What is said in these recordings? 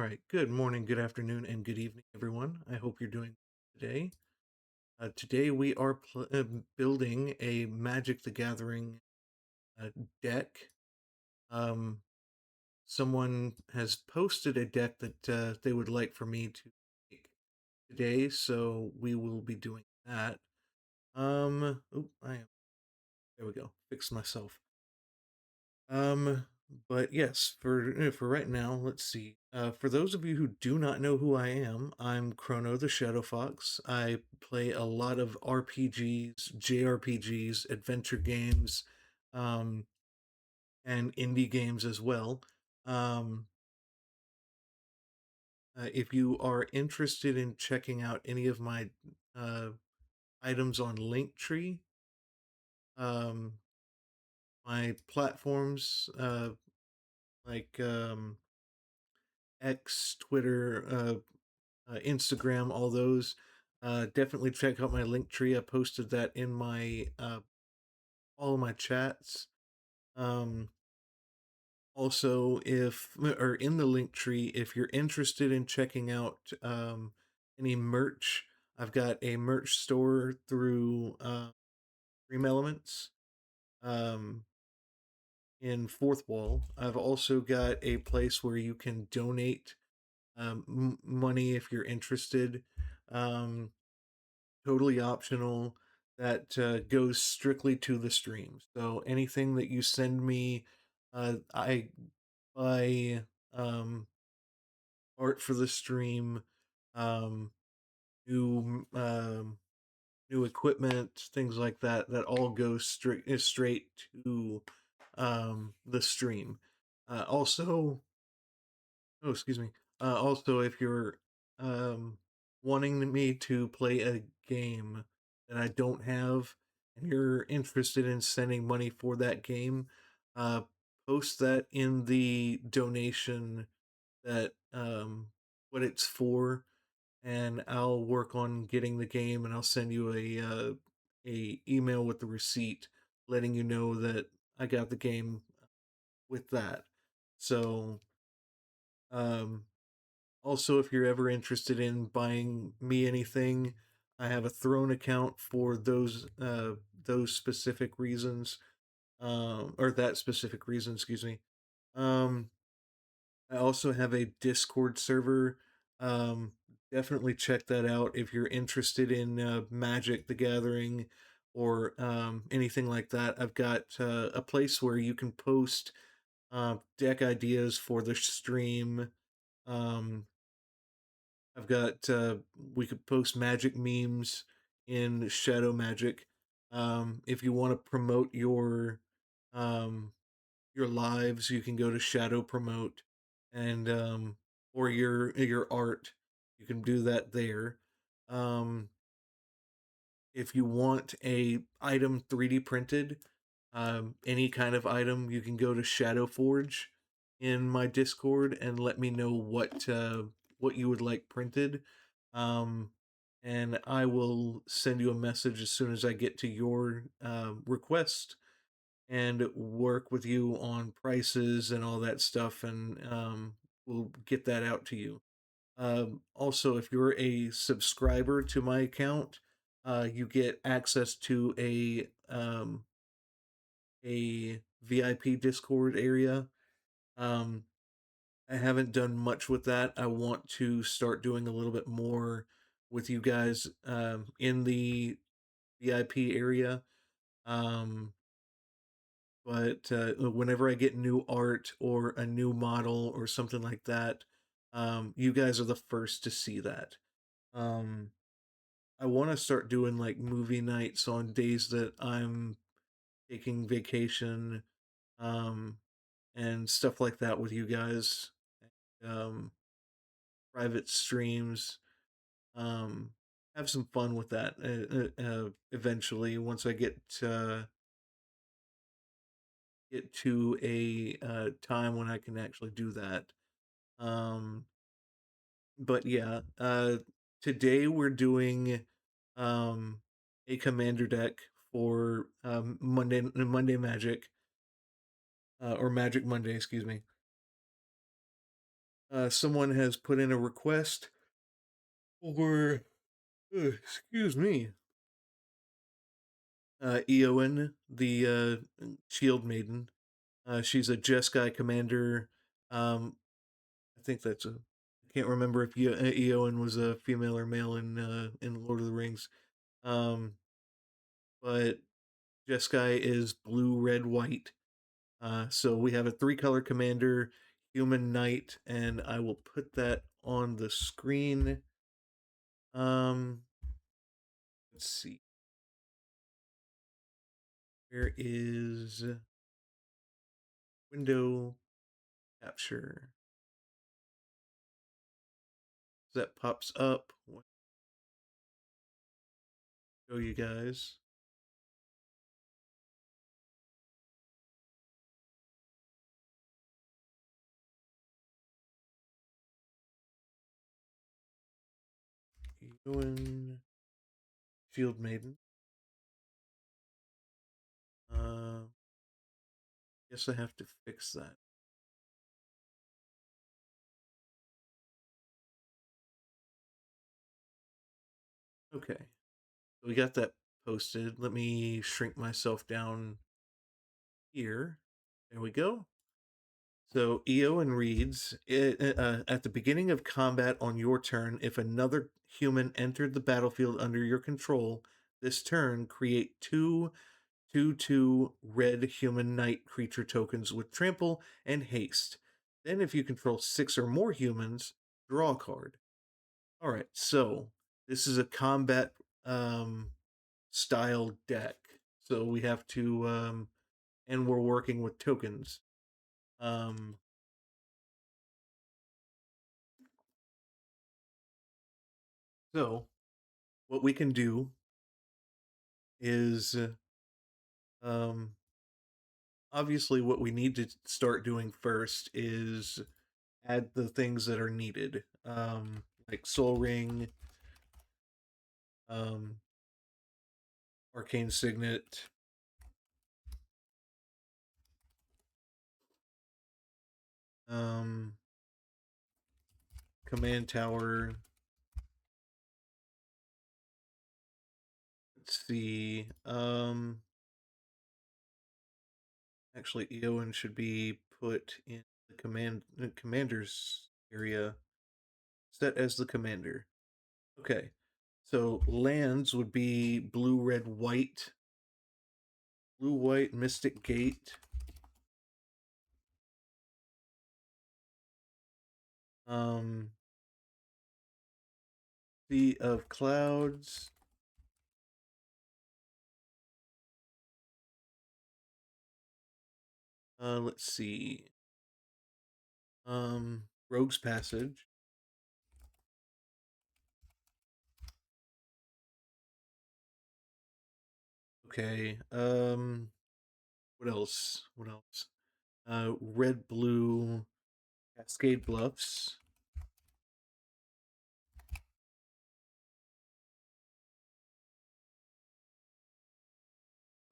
right. Good morning, good afternoon, and good evening, everyone. I hope you're doing well today. Today we are building a Magic the Gathering uh, deck. Um, Someone has posted a deck that they would like for me to make today, so we will be doing that. There we go. Fixed myself. Um, but yes, for right now, let's see. For those of you who do not know who I am, I'm Chrono the Shadow Fox. I play a lot of RPGs, JRPGs, adventure games, um, and indie games as well. Um, if you are interested in checking out any of my uh, items on Linktree, um, my platforms like X, Twitter, Instagram, all those. Definitely check out my link tree. I posted that in my all of my chats. Um, Also, if or in the link tree, if you're interested in checking out any merch, I've got a merch store through Dream Elements um, in Fourth Wall. I've also got a place where you can donate money if you're interested. Um, Totally optional. That goes strictly to the stream. So anything that you send me, I buy art for the stream, um, new new equipment, things like that. That all goes straight to the stream. Also, oh, excuse me. Also, if you're um, wanting me to play a game that I don't have, and you're interested in sending money for that game, uh, post that in the donation that what it's for, and I'll work on getting the game, and I'll send you a email with the receipt, letting you know that I got the game with that. So um also, if you're ever interested in buying me anything, I have a Throne account for those specific reasons, or that specific reason, excuse me. Um, I also have a Discord server. Um, Definitely check that out if you're interested in Magic the Gathering or anything like that. I've got a place where you can post deck ideas for the stream. Um, I've got we could post magic memes in Shadow Magic. If you want to promote um your lives, you can go to Shadow Promote and or your art. You can do that there. Um if you want a item 3D printed, any kind of item, you can go to Shadow Forge in my Discord and let me know what you would like printed. Um, and I will send you a message as soon as I get to your request and work with you on prices and all that stuff, and we'll get that out to you. Also, if you're a subscriber to my account, you get access to a VIP Discord area. Um, I haven't done much with that. I want to start doing a little bit more with you guys in the VIP area. Um, but whenever I get new art or a new model or something like that, you guys are the first to see that. Um, I want to start doing like movie nights on days that I'm taking vacation, um, and stuff like that with you guys. Um, Private streams. Um, have some fun with that. Eventually, once I get to a time when I can actually do that. Um, but yeah, today we're doing um, a commander deck for Monday Magic, or Magic Monday, excuse me. Someone has put in a request for, excuse me, Eowyn, the Shieldmaiden. She's a Jeskai commander. I think that's a. I can't remember if Eowyn was a female or male in Lord of the Rings. Um, but Jeskai is blue, red, white. So we have a three-color commander, human knight, and I will put that on the screen. Um, let's see. Where is window capture? That pops up. Show you guys. Eowyn Shieldmaiden. Guess I have to fix that. Okay, we got that posted. Let me shrink myself down here. There we go. So Eowyn reads, at the beginning of combat on your turn, if another human entered the battlefield under your control, this turn create 2/2 red human knight creature tokens with trample and haste. Then if you control 6 or more humans, draw a card. All right, so this is a combat um, style deck. So we have to, and we're working with tokens. Um, so what we can do is, um, obviously, what we need to start doing first is add the things that are needed, like Soul Ring, um, Arcane Signet, um, Command Tower. Let's see. Actually, Eowyn should be put in the commander's area, set as the commander. Okay, so lands would be blue, red, white, blue, white, Mystic Gate. Um, Sea of Clouds. Let's see. Rogue's Passage. Okay. What else? What else? Red, blue, Cascade Bluffs.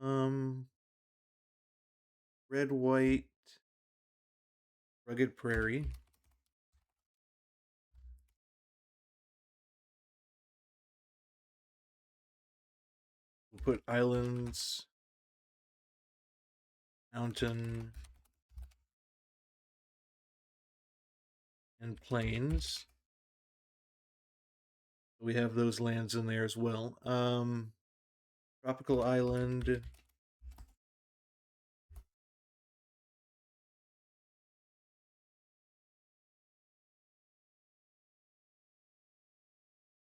Um, red, white, Rugged Prairie. We'll put islands, mountain, and plains. We have those lands in there as well. Tropical Island.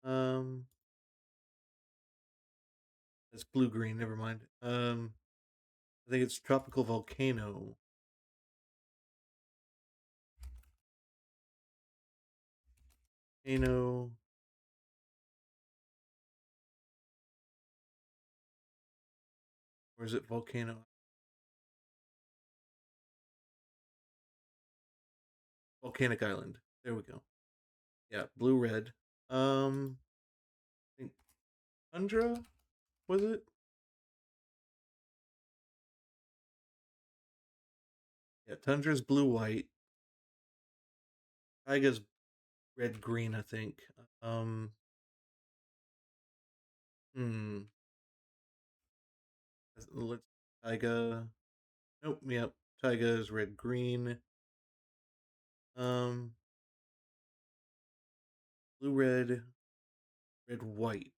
Um, that's blue green. Never mind. I think it's Tropical Volcano. Volcano. Or is it Volcano? Volcanic Island. There we go. Yeah, blue red. I think Tundra, was it? Yeah, Tundra's blue white. Taiga's red green, I think. Um, hmm. Let's Taiga. Nope. Yep. Taiga is red green. Um, blue red, red white.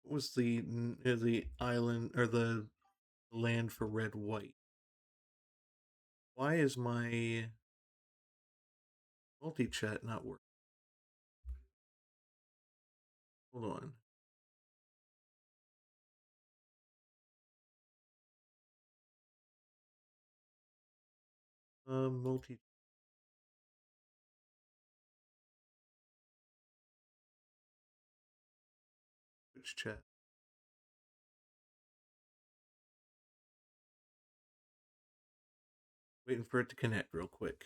What was the island or the land for red white? Why is my multi chat not working? Hold on. Multi Twitch chat. Waiting for it to connect real quick.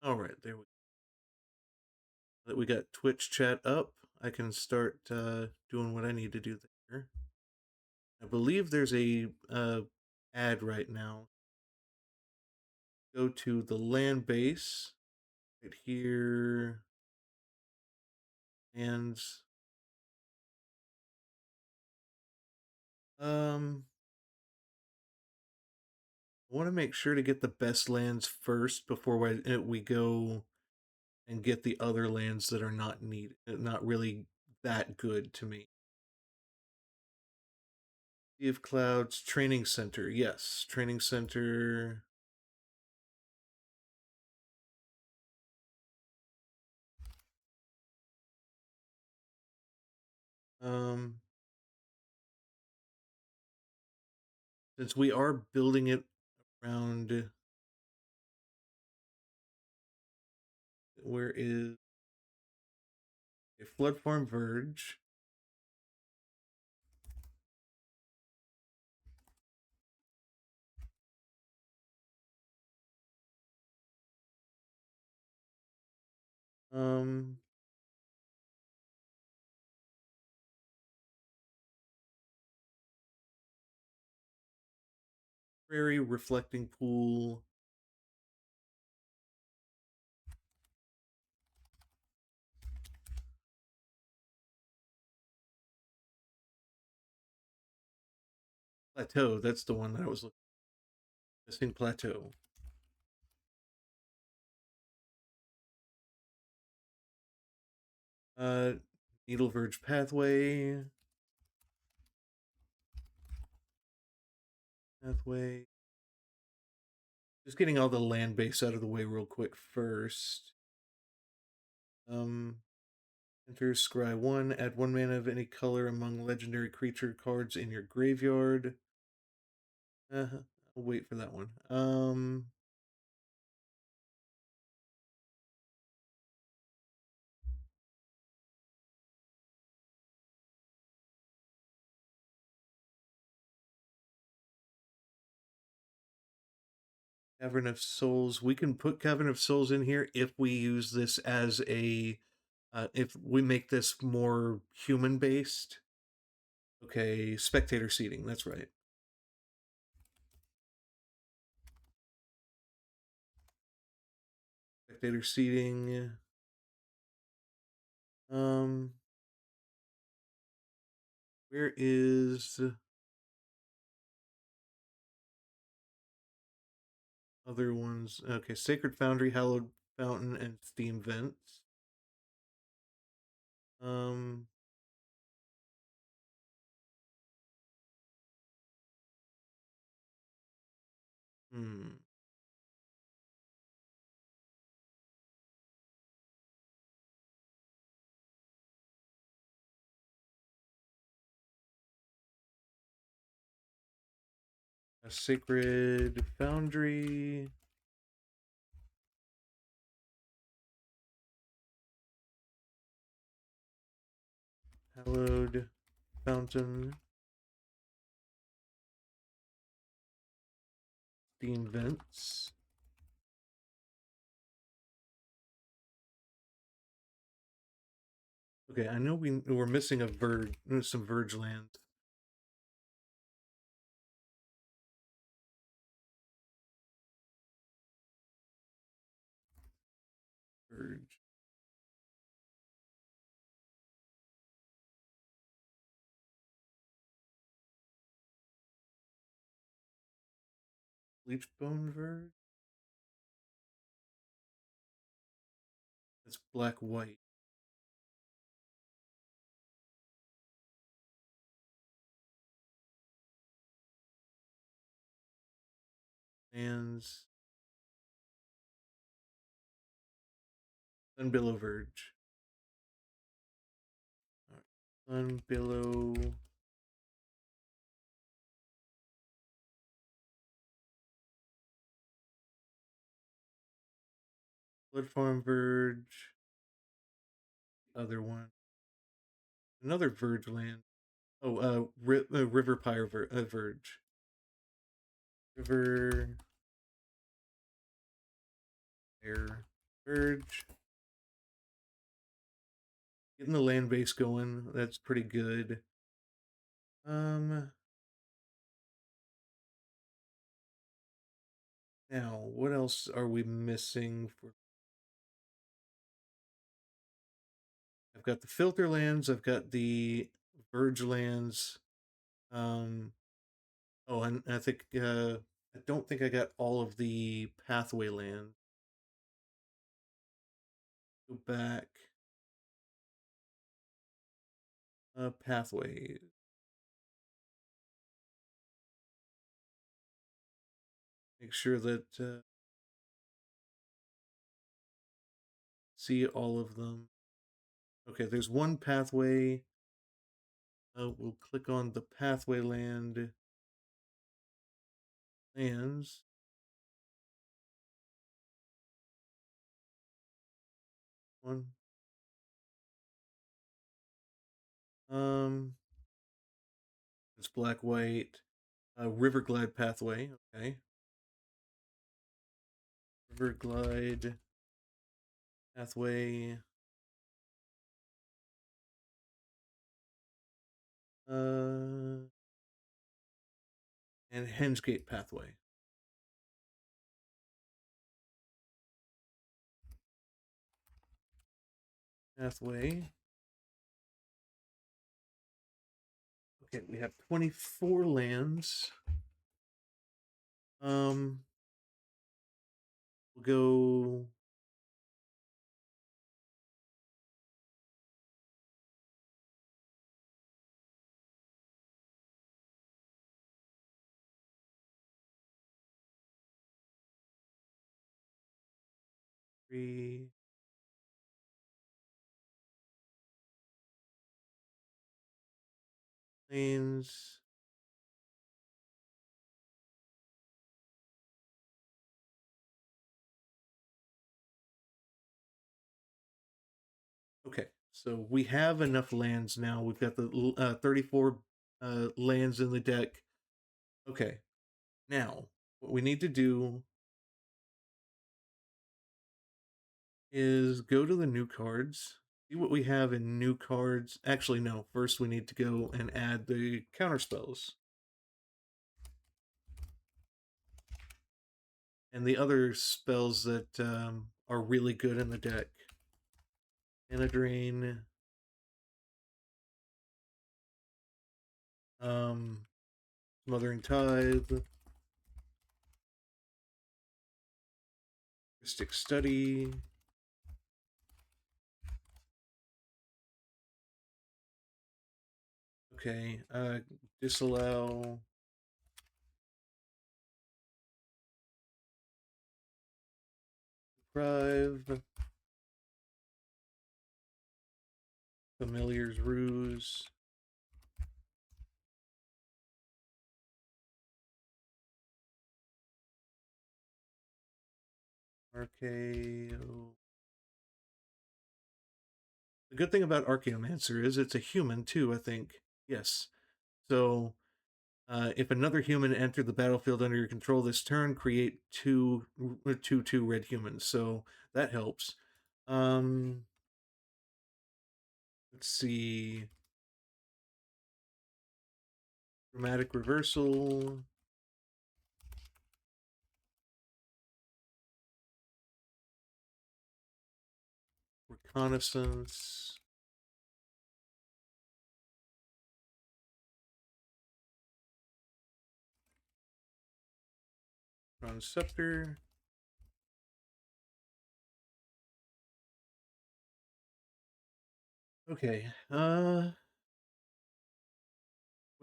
All right, there we go. That we got Twitch chat up. I can start doing what I need to do there. I believe there's a ad right now. Go to the land base right here, and I want to make sure to get the best lands first before we go and get the other lands that are not really that good to me. Sea of Clouds Training Center, yes, Training Center. Um, since we are building it around, where is a Flood Farm Verge? Um, Prairie Reflecting Pool. Plateau, that's the one that I was looking for. Missing Plateau. Uh, Needle Verge Pathway. Pathway. Just getting all the land base out of the way real quick first. Um, enter Scry 1. Add 1 mana of any color among legendary creature cards in your graveyard. I'll wait for that one. Cavern of Souls. We can put Cavern of Souls in here if we use this as a. If we make this more human based. Okay, spectator seating. That's right. Spectator seating. Um, where is other ones? Okay, Sacred Foundry, Hallowed Fountain, and Steam Vents. Um, hmm. A Sacred Foundry. Hallowed Fountain. Steam Vents. Okay, I know we're missing some Verge land. Bleachbone Verge. It's black-white. Lands. Sunbillow Verge. Right. Sunbillow. Blood Farm Verge. Other one. Another Verge land. Oh, River Pyre Verge. River Pyre Verge. Getting the land base going. That's pretty good. Now, what else are we missing for? I've got the filter lands, I've got the verge lands. Oh, and I think I don't think I got all of the pathway land. Go back. Pathway. Make sure that see all of them. Okay, there's one pathway. We'll click on the pathway lands. One. It's black white. River Glide pathway. Okay. River Glide pathway. And Hensgate pathway. Pathway. Okay, we have 24 lands. We'll go. Three. Lanes. Okay, so we have enough lands now. We've got the 34 lands in the deck. Okay, now what we need to do is go to the new cards, see what we have in new cards. Actually, no, first we need to go and add the counter spells. And the other spells that are really good in the deck. Mana Drain. Smothering Tithe. Mystic Study. Okay, Disallow. Deprive. Familiar's Ruse. Archaeo. The good thing about Archaeomancer is it's a human too, I think. Yes. So if another human entered the battlefield under your control this turn, create two red humans. So that helps. Let's see. Dramatic Reversal. Reconnaissance. Electron Scepter. Okay. What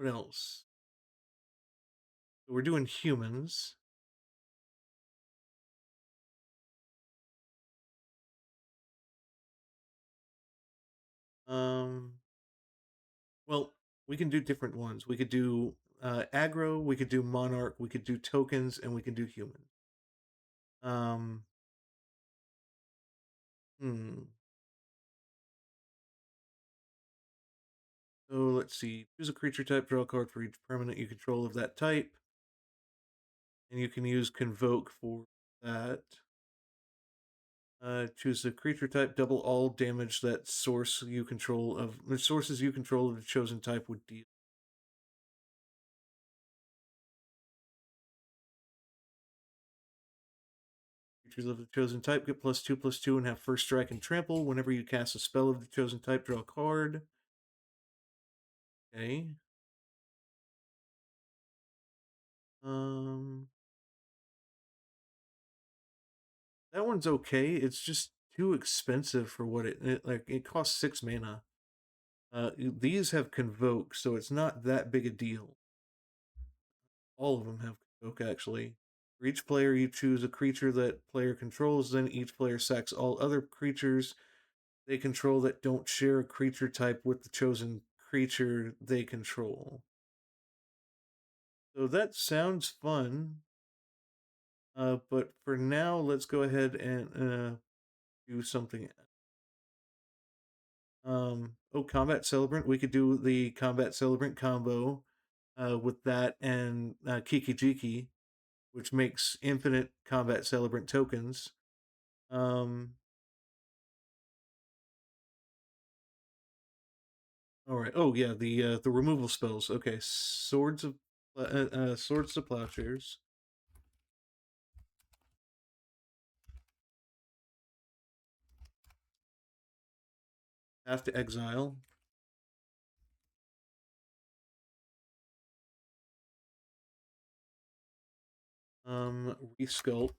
else? So we're doing humans. Um. Well, we can do different ones. We could do aggro. We could do monarch. We could do tokens, and we can do human. Um. Hmm. So let's see. Choose a creature type. Draw a card for each permanent you control of that type, and you can use convoke for that. Choose a creature type. Double all damage that sources you control of the chosen type would deal. Creatures of the chosen type get +2/+2 and have first strike and trample. Whenever you cast a spell of the chosen type, draw a card. Okay. Um, that one's okay. It's just too expensive for what it costs 6 mana. These have convoke, so it's not that big a deal. All of them have convoke actually. For each player, you choose a creature that player controls. Then each player sacks all other creatures they control that don't share a creature type with the chosen creature they control. So that sounds fun. But for now, let's go ahead and do something. Combat Celebrant. We could do the Combat Celebrant combo with that and Kiki Jiki, which makes infinite Combat Celebrant tokens. Um, all right. Oh yeah, the removal spells. Okay, Swords of Plowshares. Have to exile. Resculpt.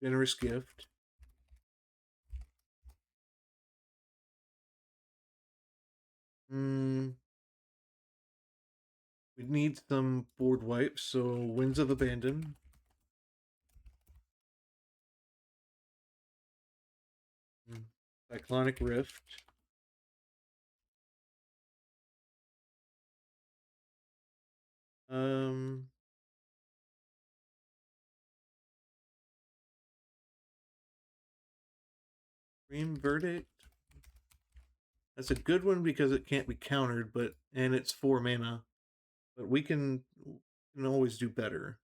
Generous Gift. Hmm. We need some board wipes, so Winds of Abandon. Cyclonic Rift. Um, Dream Verdict. That's a good one because it can't be countered, and it's 4 mana. But we can always do better.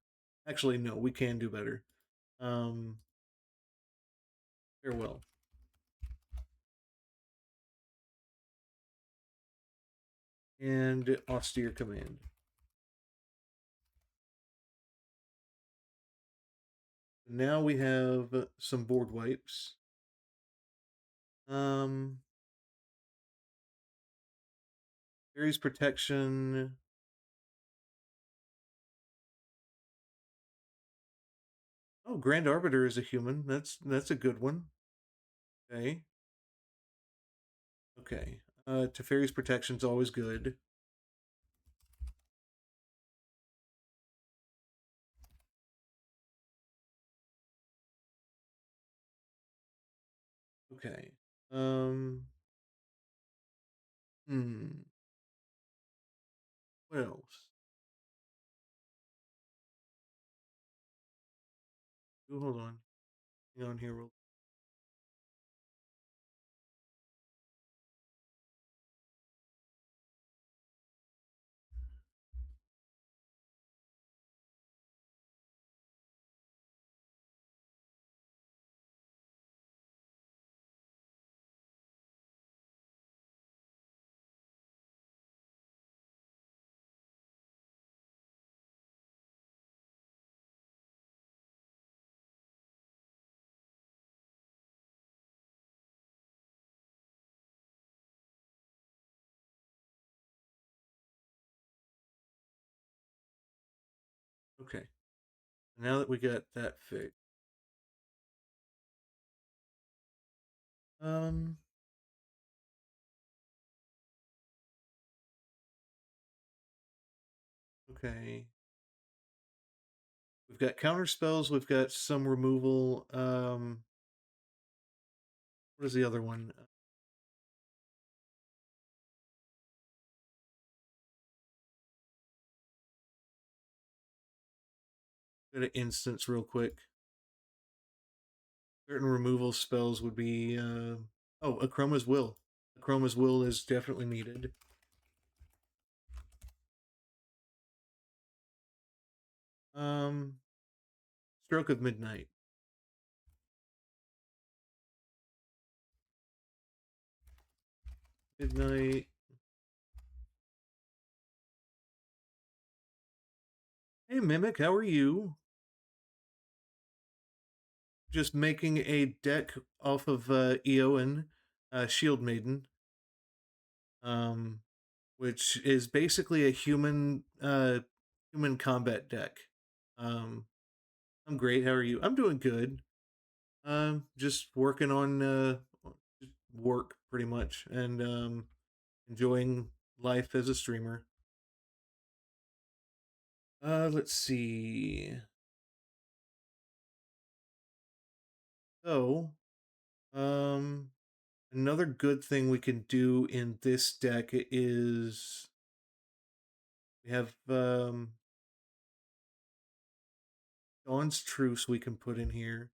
Actually, no, we can do better. Um, Farewell. And Austere Command. Now we have some board wipes. Um, Ares Protection. Oh, Grand Arbiter is a human. That's a good one. Okay. Okay. Teferi's Protection's always good. Okay. Um. Hmm. What else? Oh, hold on. Hang on here. Okay. Now that we got that fixed. Um, okay. We've got counter spells, we've got some removal. What is the other one? Go to instance real quick. Certain removal spells would be oh, Akroma's Will. Akroma's Will is definitely needed. Um Stroke of Midnight. Midnight. Hey Mimic, how are you? Just making a deck off of Eowyn, Shieldmaiden, um, which is basically a human combat deck. Um, I'm great. How are you? I'm doing good. Just working on work pretty much, and enjoying life as a streamer. Let's see. So, um, another good thing we can do in this deck is we have Dawn's Truce we can put in here.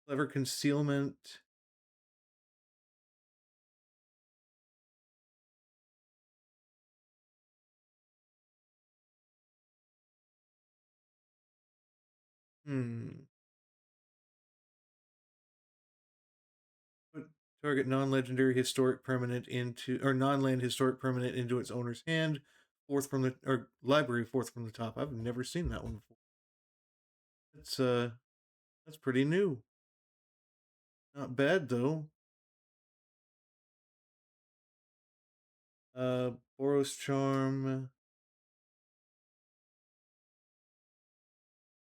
Clever Concealment. Hmm. Put target non-legendary historic permanent into or non-land historic permanent into its owner's hand. Fourth from the or library fourth from the top. I've never seen that one before. That's pretty new. Not bad though. Boros Charm,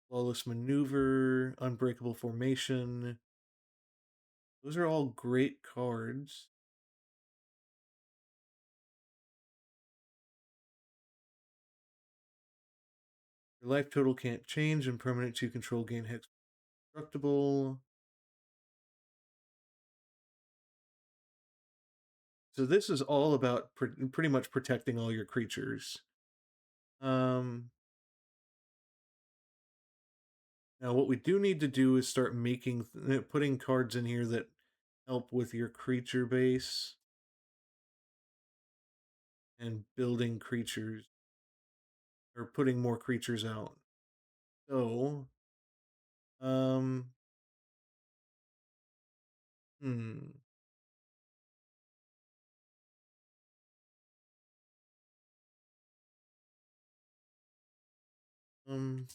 Flawless Maneuver, Unbreakable Formation. Those are all great cards. Your life total can't change, and permanents you control gain hex destructible. So this is all about pretty much protecting all your creatures. Um, Now what we do need to do is start making putting cards in here that help with your creature base and building creatures or putting more creatures out. So, um, hmm. Um,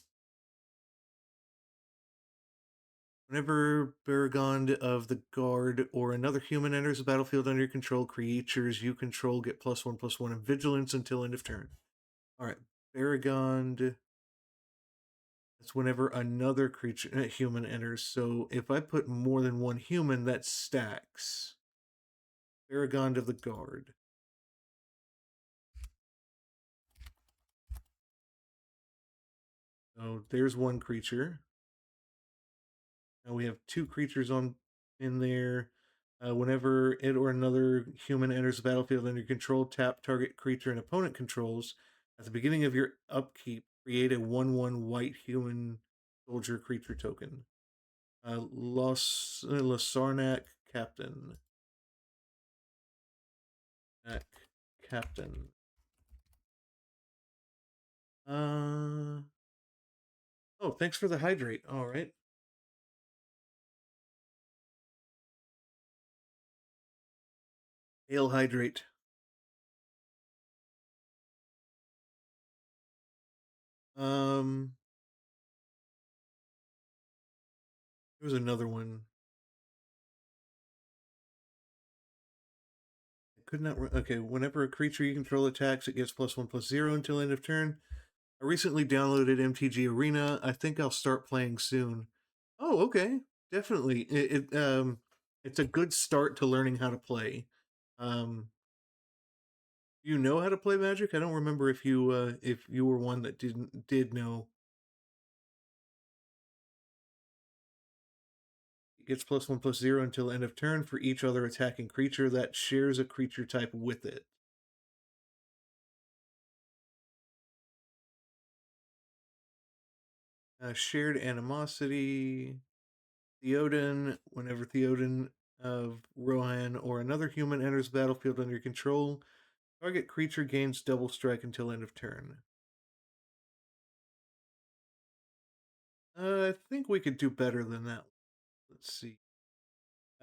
Whenever Baragond of the Guard or another human enters the battlefield under your control, creatures you control get +1/+1 in vigilance until end of turn. Alright, Baragond. That's whenever another creature, human enters. So if I put more than one human, that stacks. Baragond of the Guard. So there's one creature. Now we have two creatures on in there. Whenever it or another human enters the battlefield under your control, tap target creature and opponent controls. At the beginning of your upkeep, create a 1/1 white human soldier creature token. Lasarnak Captain. Captain. Uh oh, thanks for the hydrate. All right. Ale hydrate. Um there was another one. I could not. Okay, whenever a creature you control attacks, it gets +1/+0 until end of turn. I recently downloaded MTG Arena. I think I'll start playing soon. Oh, okay. Definitely. It's a good start to learning how to play. Um, you know how to play Magic? I don't remember if you were one that did know. It gets +1/+0 until end of turn for each other attacking creature that shares a creature type with it. Shared animosity. Theoden, whenever Theoden of Rohan or another human enters the battlefield under your control, target creature gains double strike until end of turn. I think we could do better than that. Let's see.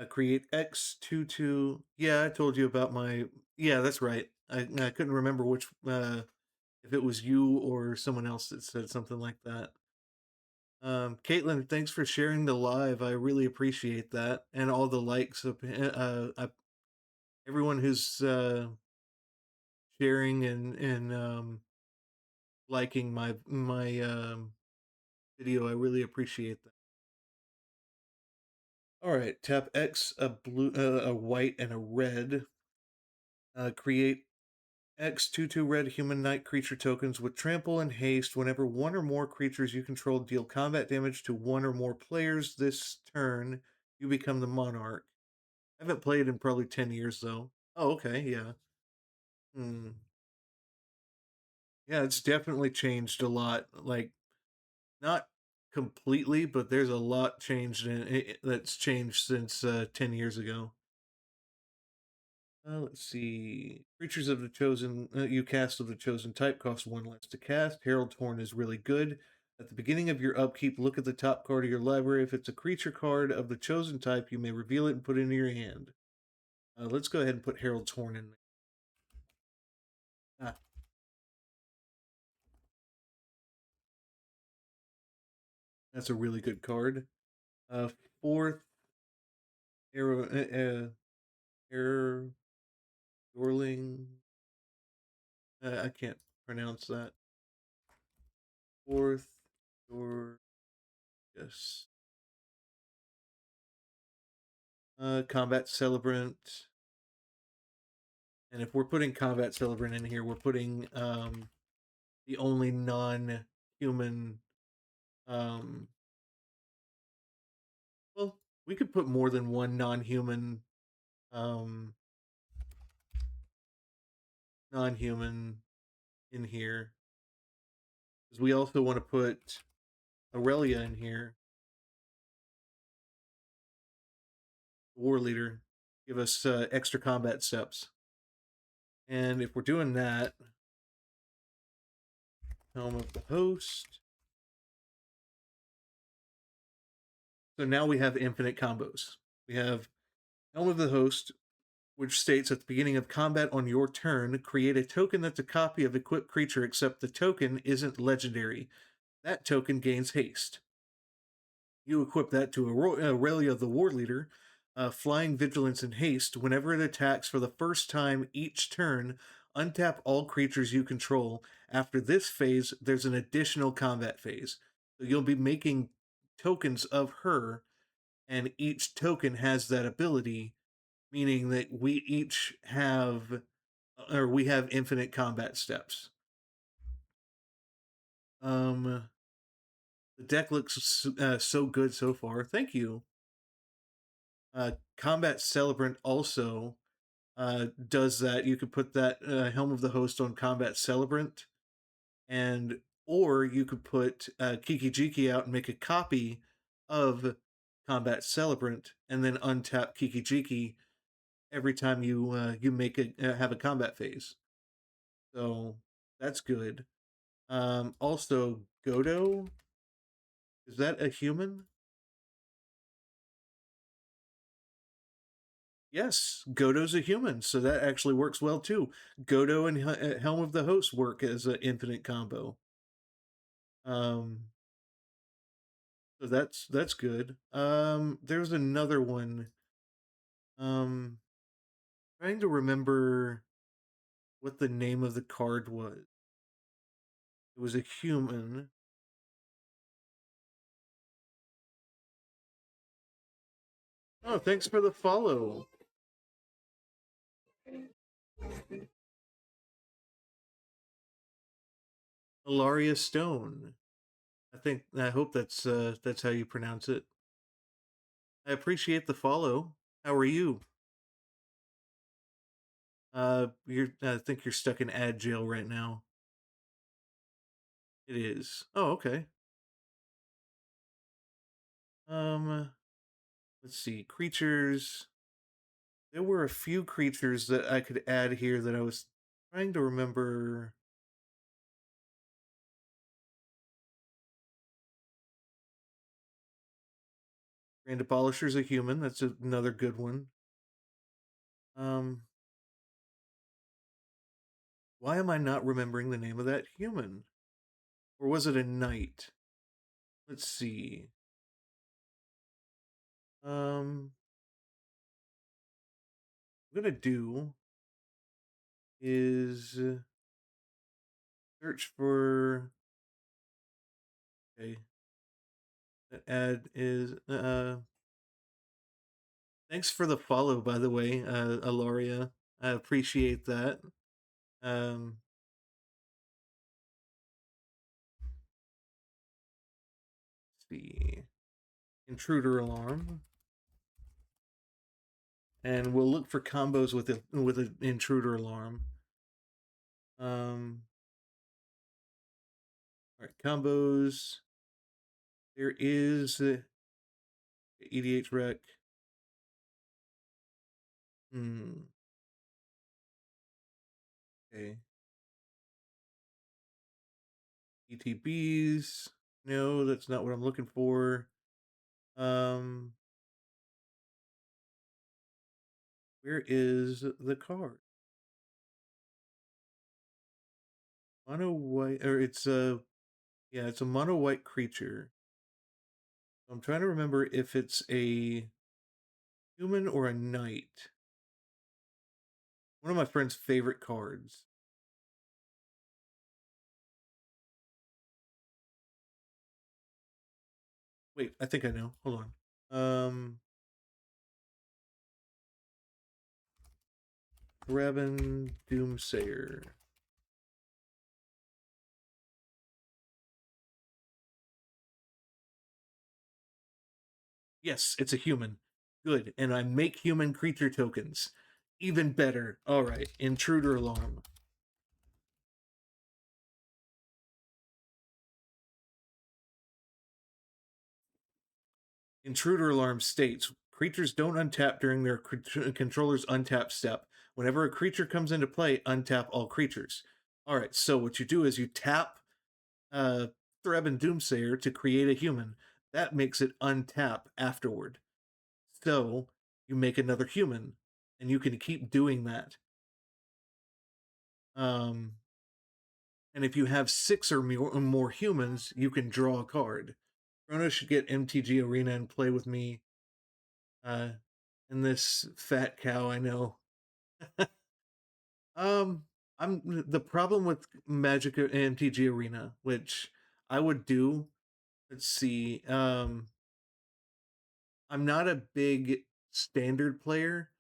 Create X22. Yeah, I told you about my. Yeah, that's right. I couldn't remember which if it was you or someone else that said something like that. Caitlin, thanks for sharing the live. I really appreciate that, and all the likes of everyone who's sharing and liking my video. I really appreciate that. All right, tap X, a blue, a white, and a red. Create X 2/2 red human knight creature tokens with trample and haste. Whenever one or more creatures you control deal combat damage to one or more players this turn, you become the monarch. I haven't played in probably 10 years though. Oh, okay, yeah. Hmm. Yeah, it's definitely changed a lot. Like, not completely, but there's a lot changed that's changed since 10 years ago. Let's see. Creatures of the chosen you cast of the chosen type cost one less to cast. Herald's Horn is really good. At the beginning of your upkeep, look at the top card of your library. If it's a creature card of the chosen type, you may reveal it and put it into your hand. Let's go ahead and put Herald's Horn in there. Ah, that's a really good card. Uh, fourth, Arrow, Arrow, Dorling. I can't pronounce that. Fourth, or yes. Combat Celebrant. And if we're putting Combat Celebrant in here, we're putting the only non-human. Um, well, we could put more than one non-human. Um, non-human in here because we also want to put Aurelia in here, War Leader, give us extra combat steps. And if we're doing that, Helm of the Host. So now we have infinite combos. We have Helm of the Host, which states at the beginning of combat on your turn, create a token that's a copy of equipped creature, except the token isn't legendary. That token gains haste. You equip that to Aurelia the War Leader, flying, vigilance, and haste. Whenever it attacks for the first time each turn, untap all creatures you control. After this phase, there's an additional combat phase. So you'll be making tokens of her, and each token has that ability, meaning that we each have, or we have infinite combat steps. The deck looks so good so far. Thank you. Combat Celebrant also does that. You could put that Helm of the Host on Combat Celebrant, and or you could put Kiki Jiki out and make a copy of Combat Celebrant, and then untap Kiki Jiki every time you make a have a combat phase. So that's good. Also, Godo, is that a human? Yes, Godo's a human, so that actually works well too. Godo and Helm of the Host work as an infinite combo. Um, so that's good. There's another one. Um, trying to remember what the name of the card was. It was a human. Oh, thanks for the follow. Ilaria Stone. I hope that's how you pronounce it. I appreciate the follow. How are you? I think you're stuck in ad jail right now. It is. Oh, okay. Um, let's see. Creatures. There were a few creatures that I could add here that I was trying to remember. Grand Abolisher's a human. That's another good one. Um, why am I not remembering the name of that human? Or was it a knight? Let's see. What I'm gonna do is search for. Okay, that ad is. Thanks for the follow, by the way, Alaria. I appreciate that. Um, let's see. Intruder alarm, and we'll look for combos with an intruder alarm. All right, combos. There is EDH rec. Hmm. Okay. ETBs. No, that's not what I'm looking for. Um, where is the card? Mono white, or it's a yeah, it's a mono white creature. I'm trying to remember if it's a human or a knight. One of my friend's favorite cards. Wait, I think I know. Hold on. Graben Doomsayer. Yes, it's a human. Good. And I make human creature tokens. Even better. All right. Intruder alarm. Intruder alarm states creatures don't untap during their controller's untap step. Whenever a creature comes into play, untap all creatures. All right. So what you do is you tap uh, Threben Doomsayer to create a human. That makes it untap afterward. So you make another human, and you can keep doing that. Um, and if you have six or more humans, you can draw a card. Chrono should get MTG Arena and play with me. Uh, and this fat cow, I know. um, I'm the problem with Magic MTG Arena, which I would do. Let's see. I'm not a big standard player,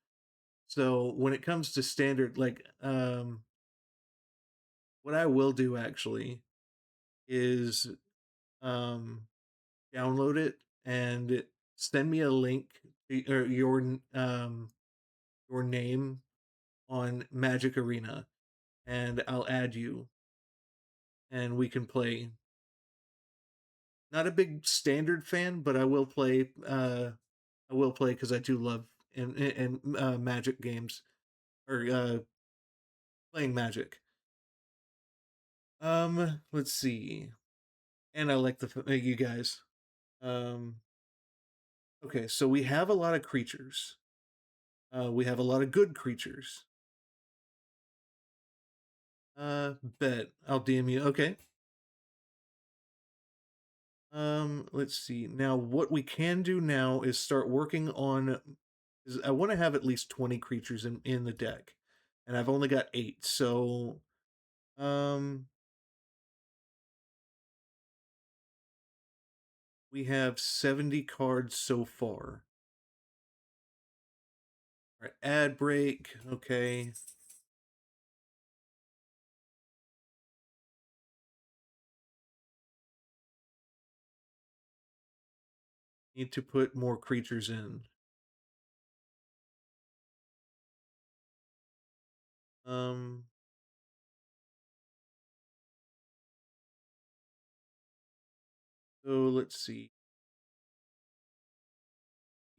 so when it comes to standard, like what I will do actually is um download it and send me a link or your name on Magic Arena, and I'll add you, and we can play. Not a big standard fan, but I will play. I will play because I do love and Magic games or playing Magic. Let's see. And I like you guys. Um, okay, so we have a lot of creatures. We have a lot of good creatures. Bet I'll DM you. Okay. Let's see. Now, what we can do now is start working on. Is I want to have at least 20 creatures in the deck, and I've only got 8. So, um, We have 70 cards so far. All right, ad break. Okay. Need to put more creatures in. Um, so let's see.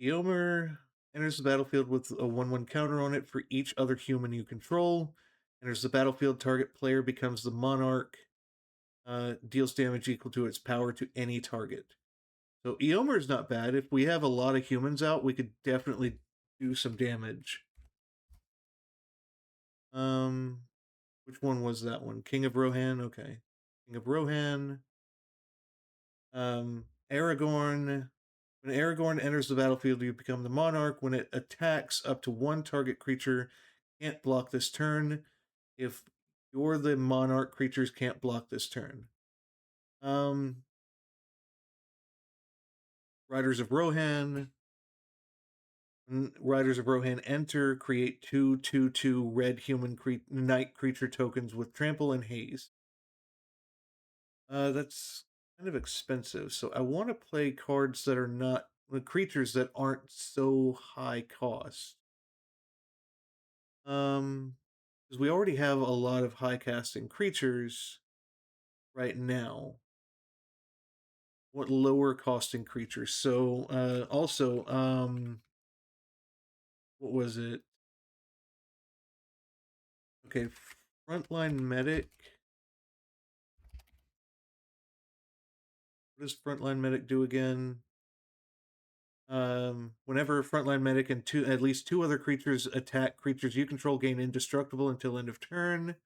Eomer enters the battlefield with a 1/1 counter on it for each other human you control. Enters the battlefield, target player becomes the monarch. Deals damage equal to its power to any target. So Eomer is not bad. If we have a lot of humans out, we could definitely do some damage. Um, which one was that one? King of Rohan. Okay, King of Rohan. Aragorn. When Aragorn enters the battlefield, you become the monarch. When it attacks, up to one target creature can't block this turn. If you're the monarch, creatures can't block this turn. Um, Riders of Rohan. When Riders of Rohan enter, create 2/2/2 red human knight creature tokens with trample and haze. That's kind of expensive, so I want to play cards that are not creatures that aren't so high cost. Because we already have a lot of high casting creatures right now. What lower costing creatures? So, also, what was it? Okay, frontline medic. What does frontline medic do again? Whenever frontline medic and at least two other creatures attack creatures you control, gain indestructible until end of turn.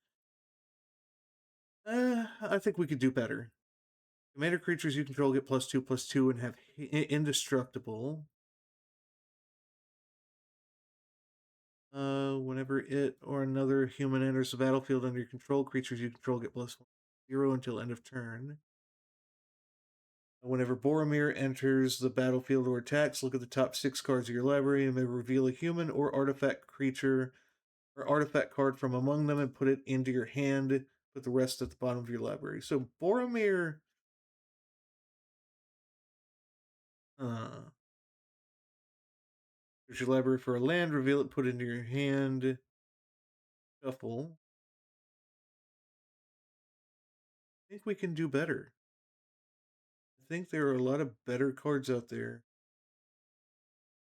I think we could do better. Commander creatures you control get +2/+2 and have indestructible. Whenever it or another human enters the battlefield under your control, creatures you control get +1/0 until end of turn. Whenever Boromir enters the battlefield or attacks, look at the top 6 cards of your library and may reveal a human or artifact creature or artifact card from among them and put it into your hand. Put the rest at the bottom of your library. So Boromir, uh, there's your library for a land. Reveal it, put it into your hand. Shuffle. I think we can do better. I think there are a lot of better cards out there.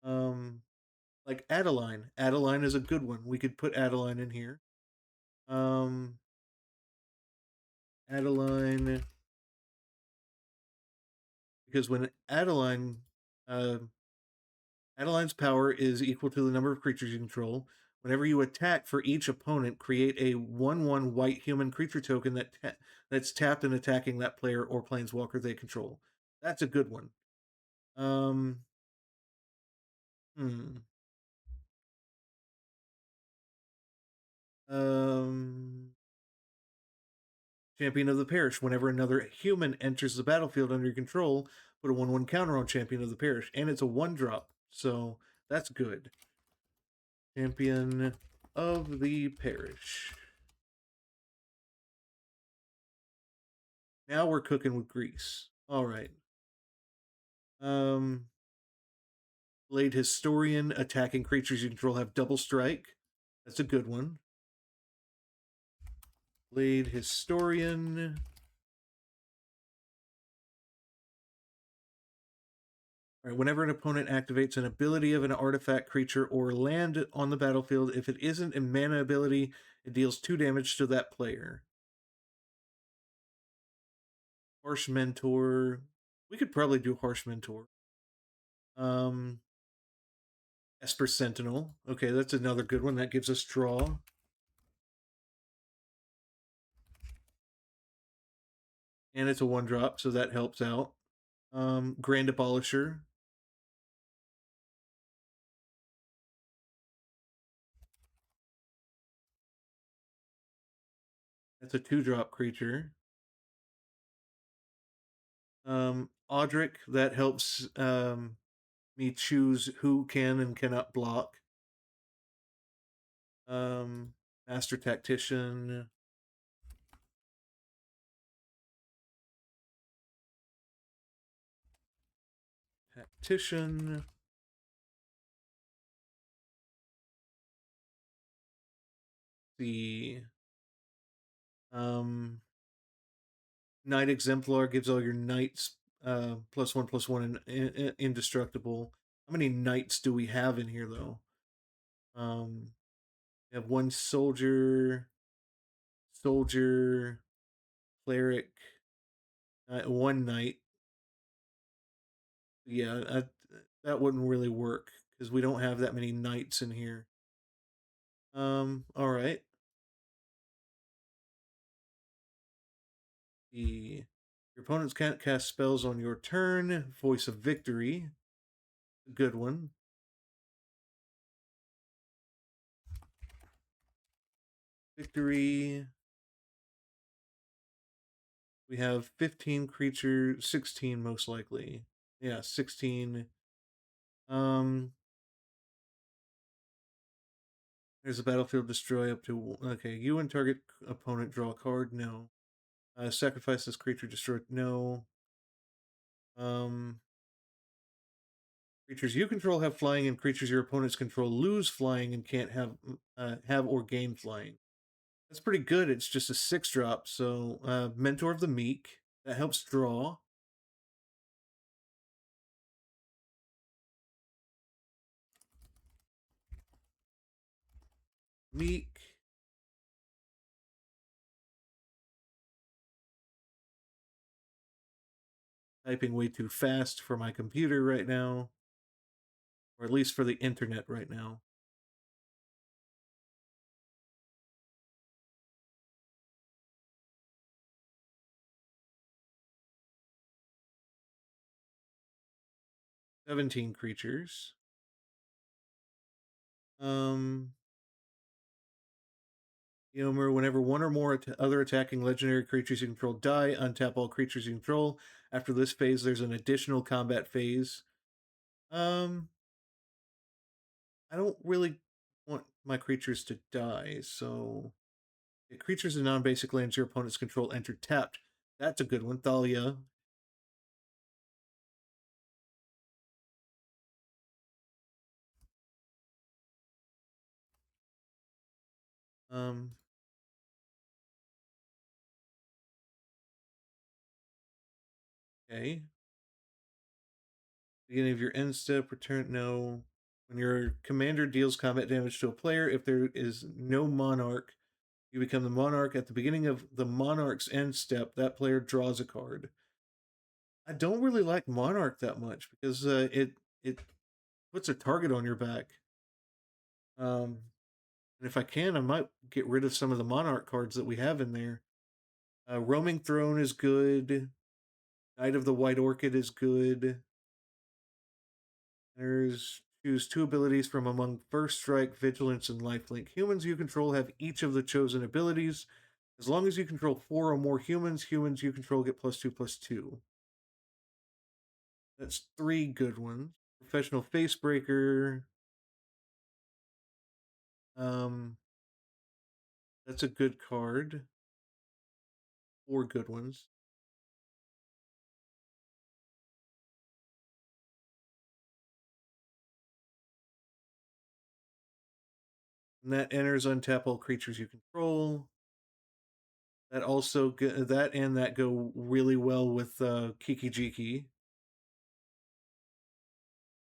Um, like Adeline. Adeline is a good one. We could put Adeline in here. Um, Adeline, because when uh, Adeline's power is equal to the number of creatures you control. Whenever you attack for each opponent, create a 1/1 white human creature token that's tapped and attacking that player or planeswalker they control. That's a good one. Um, hmm. Um, Champion of the Parish. Whenever another human enters the battlefield under your control, put a 1/1 counter on Champion of the Parish, and it's a 1-drop, so that's good. Champion of the Parish. Now we're cooking with grease. All right. Um, Blade Historian. Attacking creatures you control have double strike. That's a good one. Blade Historian. All right, whenever an opponent activates an ability of an artifact, creature, or land on the battlefield, if it isn't a mana ability, it deals 2 damage to that player. Harsh Mentor. We could probably do Harsh Mentor. Esper Sentinel. Okay, that's another good one. That gives us draw. And it's a 1-drop, so that helps out. Grand Abolisher. That's a 2-drop creature. Audric. That helps me choose who can and cannot block. Master Tactician. Tactician. The Knight Exemplar gives all your knights +1/+1 and indestructible. How many knights do we have in here though? We have one soldier, cleric, one knight. Yeah, that wouldn't really work because we don't have that many knights in here. All right. Your opponents can't cast spells on your turn. Voice of Victory, a good one. Victory. We have 15 creatures, 16 most likely. Yeah, 16. Um, there's a battlefield destroy up to. Okay, you and target opponent draw a card. No. Sacrifice this creature, destroy. No. Um, Creatures you control have flying, and creatures your opponents control lose flying and can't have or gain flying. That's pretty good. It's just a 6-drop. So Mentor of the Meek, that helps draw. Meek. Typing way too fast for my computer right now, or at least for the internet right now. $17 creatures. Eomer, whenever one or more other attacking legendary creatures you control die, untap all creatures you control. After this phase, there's an additional combat phase. I don't really want my creatures to die, so creatures in non-basic lands your opponents control enter tapped. That's a good one. Thalia. Um, okay. Beginning of your end step, return no. When your commander deals combat damage to a player, if there is no monarch, you become the monarch. At the beginning of the monarch's end step, that player draws a card. I don't really like monarch that much because it puts a target on your back. And if I can, I might get rid of some of the monarch cards that we have in there. Roaming Throne is good. Knight of the White Orchid is good. There's choose 2 abilities from among First Strike, Vigilance, and Lifelink. Humans you control have each of the chosen abilities. As long as you control 4 or more humans, humans you control get +2/+2. That's 3 good ones. Professional Facebreaker. Um, that's a good card. 4 good ones. And that enters untap all creatures you control. That also that and that go really well with Kiki Jiki.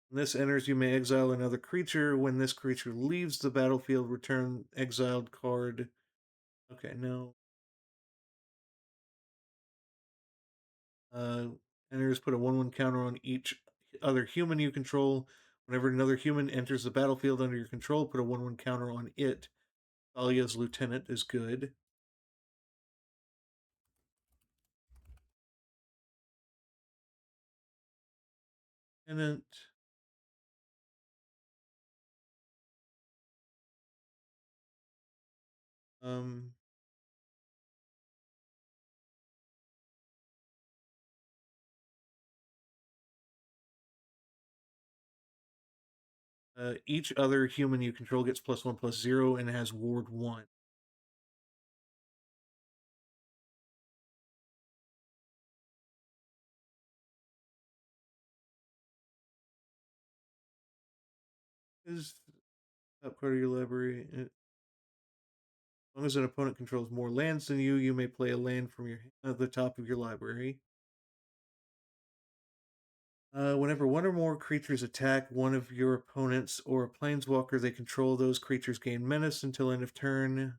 When this enters, you may exile another creature. When this creature leaves the battlefield, return exiled card. Okay, no. Uh, Enters, put a 1/1 counter on each other human you control. Whenever another human enters the battlefield under your control, put a 1/1 counter on it. Thalia's Lieutenant is good. Tenant. Um, Each other human you control gets +1/+0 and has Ward 1. Is that part of your library? As long as an opponent controls more lands than you, you may play a land from the top of your library. Whenever one or more creatures attack one of your opponents or a planeswalker they control, those creatures gain menace until end of turn.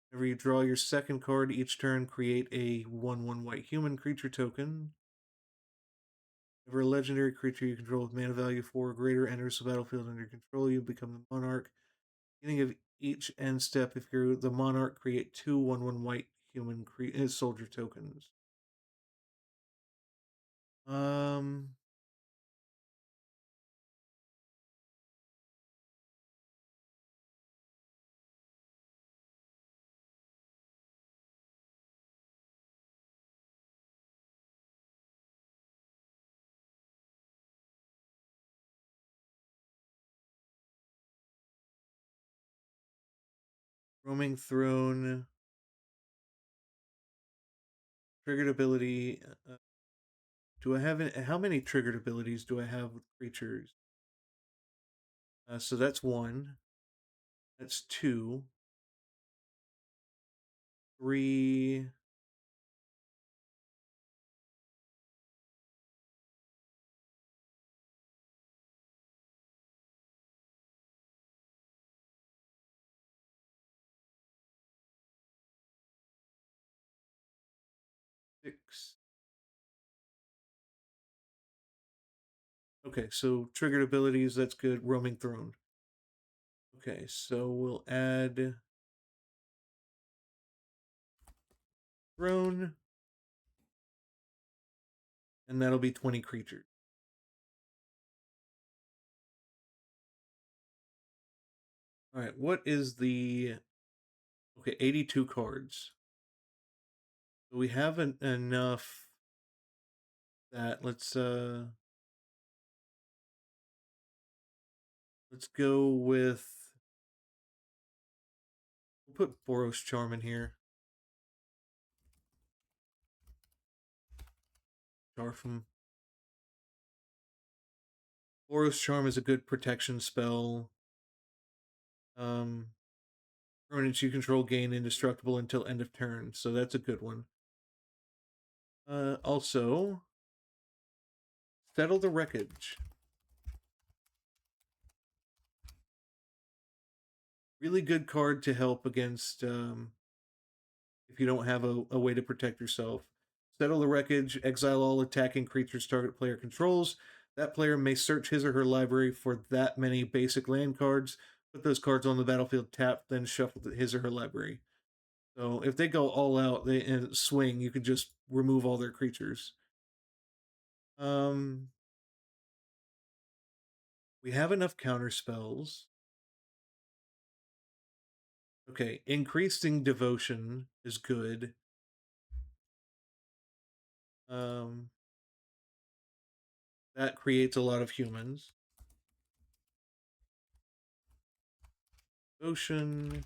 Whenever you draw your second card each turn, create a 1/1 white human creature token. Whenever a legendary creature you control with mana value 4 or greater enters the battlefield under your control, you become the monarch. Beginning of each end step, if you're the monarch, create two 1/1 white human soldier tokens. Um, Roaming Throne, triggered ability. Do I have how many triggered abilities do I have with creatures? So that's one. That's two. Three. Six. Okay, so triggered abilities, that's good. Roaming Throne. Okay, so we'll add Throne, and that'll be 20 creatures. All right, what is the. Okay, 82 cards. So we have enough that let's go with. We'll put Boros Charm in here. Charm. Boros Charm is a good protection spell. Opponents you control gain indestructible until end of turn, so that's a good one. Also, Settle the Wreckage. Really good card to help against if you don't have a way to protect yourself. Settle the Wreckage, exile all attacking creatures target player controls. That player may search his or her library for that many basic land cards, put those cards on the battlefield tapped, then shuffle his or her library. So if they go all out, they swing, you could just remove all their creatures. We have enough counter spells. Okay, increasing devotion is good. Um, that creates a lot of humans. Devotion.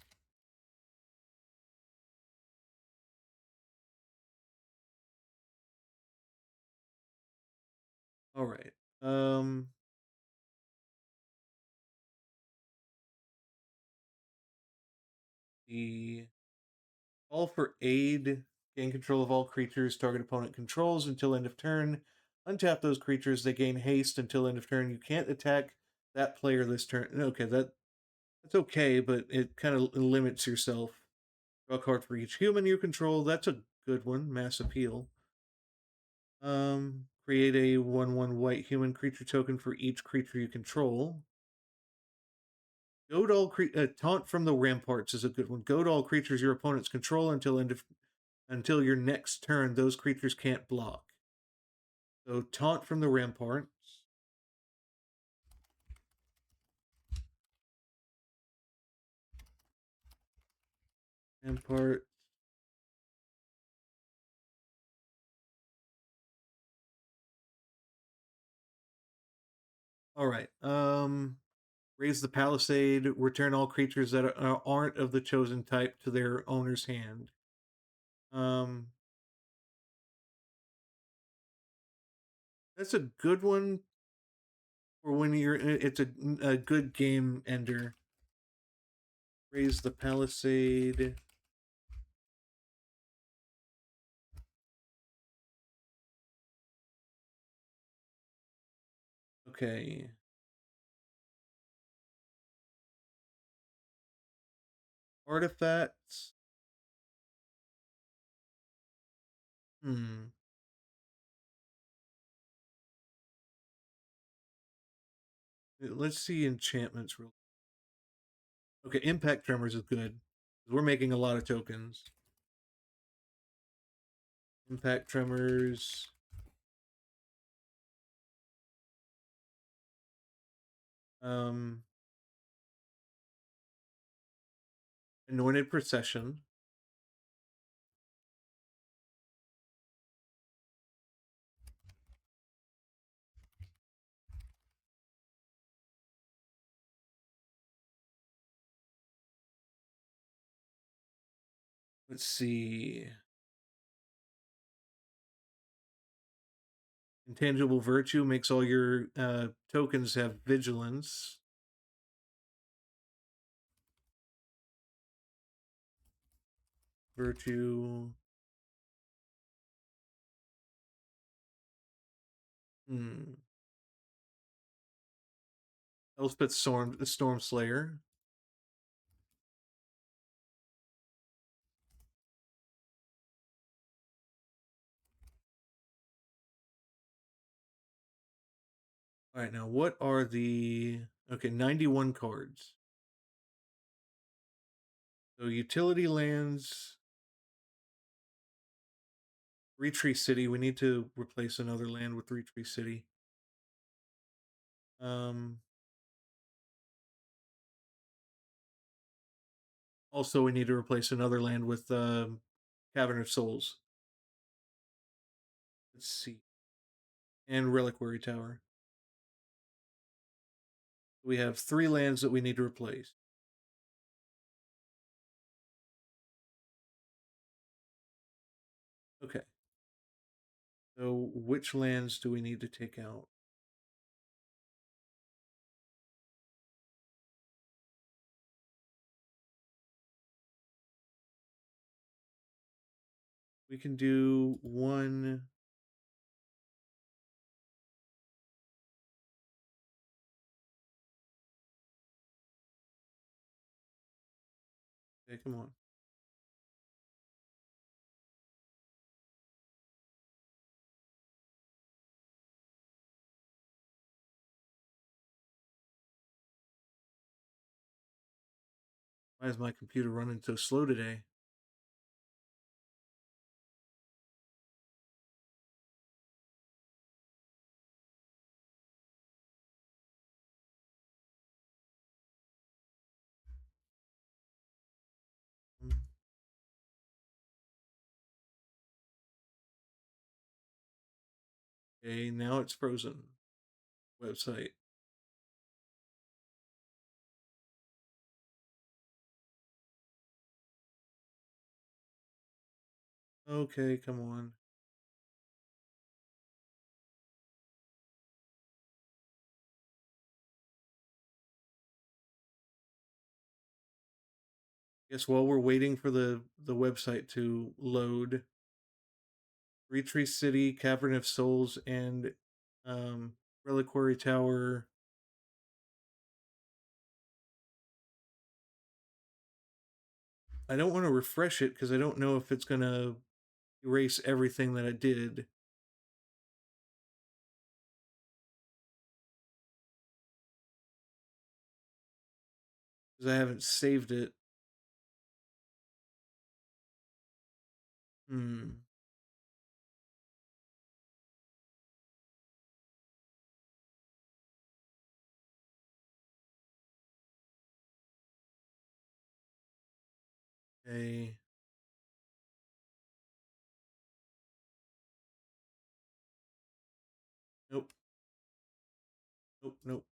All right. The call for aid. Gain control of all creatures target opponent controls until end of turn. Untap those creatures. They gain haste until end of turn. You can't attack that player this turn. Okay, that's okay, but it kind of limits yourself. Draw a card for each human you control. That's a good one. Mass appeal. Create a 1/1 white human creature token for each creature you control. Goad all taunt from the ramparts is a good one. Goad all creatures your opponents control until your next turn. Those creatures can't block. So taunt from the ramparts. Rampart. All right. Raise the palisade. Return all creatures that aren't of the chosen type to their owner's hand. Um, that's a good one for when you're. It's a good game ender. Raise the palisade. Okay. Artifacts. Hmm. Let's see enchantments real. Okay, impact tremors is good. We're making a lot of tokens. Impact tremors. Um, Anointed procession. Let's see. Intangible virtue makes all your tokens have vigilance. Virtue. Hmm. Elspeth Storm Slayer. All right, now what are the 91 cards. So utility lands, Retree City. We need to replace another land with Retree City. Um, Also, we need to replace another land with Cavern of Souls. Let's see. And Reliquary Tower. We have 3 lands that we need to replace. Okay. So, which lands do we need to take out? We can do one. Okay, come on. Why is my computer running so slow today? Okay, now it's frozen. Website. Okay, come on. Guess while we're waiting for the website to load, Retree City, Cavern of Souls, and Reliquary Tower. I don't want to refresh it because I don't know if it's gonna erase everything that I did. Because I haven't saved it. Hmm. Okay. Nope. Nope. Nope.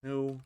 No.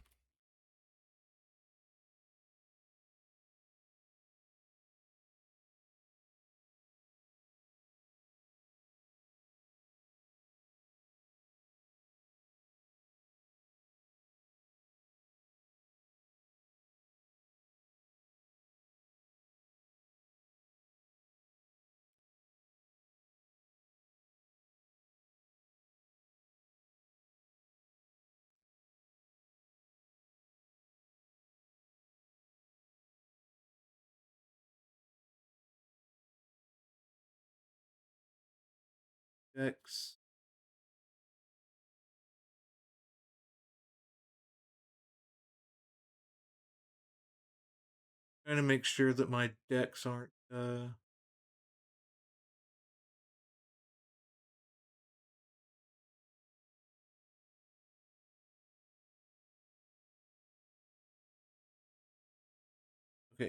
Decks. Trying to make sure that my decks aren't okay,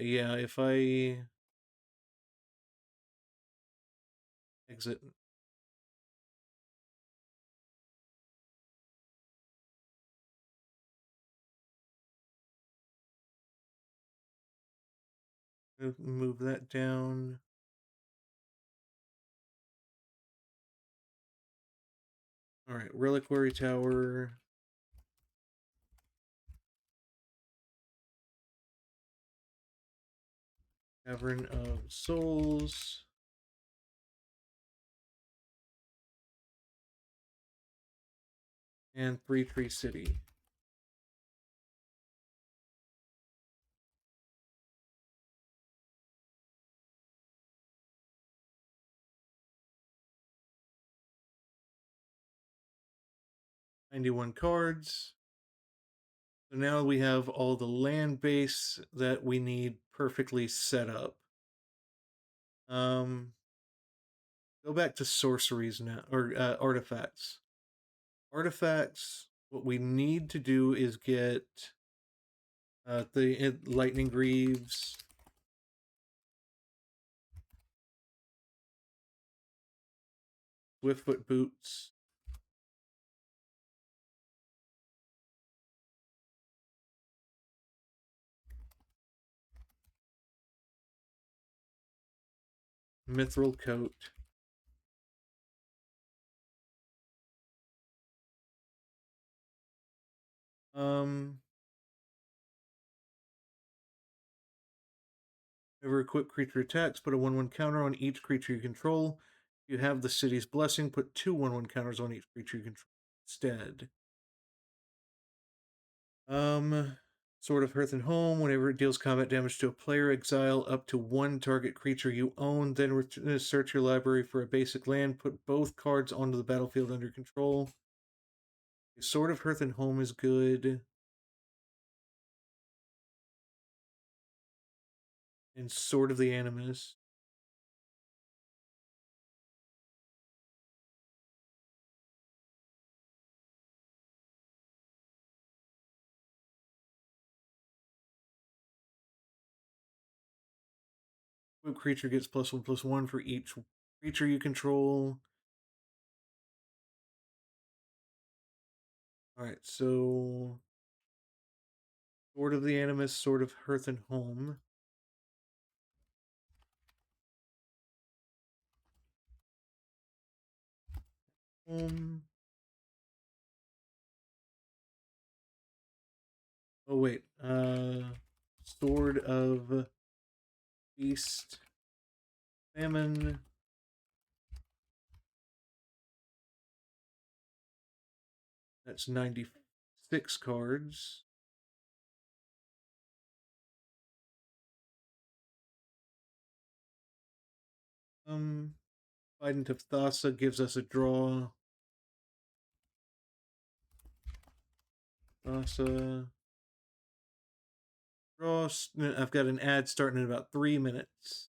yeah, if I exit, move that down. All right, Reliquary Tower. Cavern of Souls. And Three Tree City. $91 cards. So now we have all the land base that we need perfectly set up. Go back to sorceries now, or artifacts. Artifacts, what we need to do is get the Lightning Greaves, Swiftfoot Boots, Mithril Coat, Whenever equipped creature attacks, put a 1/1 counter on each creature you control. If you have the city's blessing, put two 1/1 counters on each creature you control instead. Sword of Hearth and Home. Whenever it deals combat damage to a player, exile up to one target creature you own. Then search your library for a basic land. Put both cards onto the battlefield under control. Sword of Hearth and Home is good. And Sword of the Animus. Equipped creature gets +1/+1 for each creature you control. Alright, so Sword of the Animus, Sword of Hearth and Home. Oh wait, Sword of Beast, Famine. That's 96 cards. Bident of Thassa gives us a draw. Thassa. Draw. I've got an ad starting in about 3 minutes.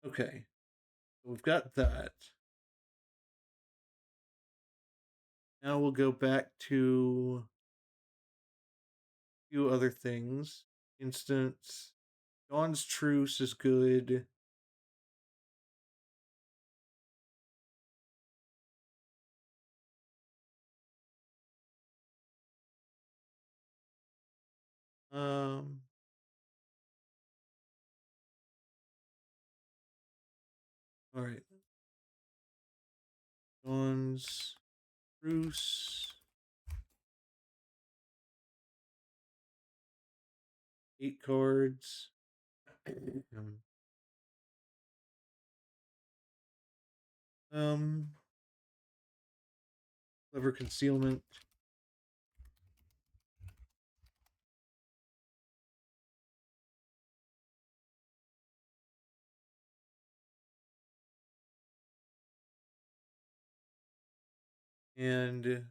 Okay. So we've got that. Now we'll go back to a few other things. Instance. Dawn's Truce is good. All right. Dawn's Bruce. 8 cards. Um, Clever Concealment. And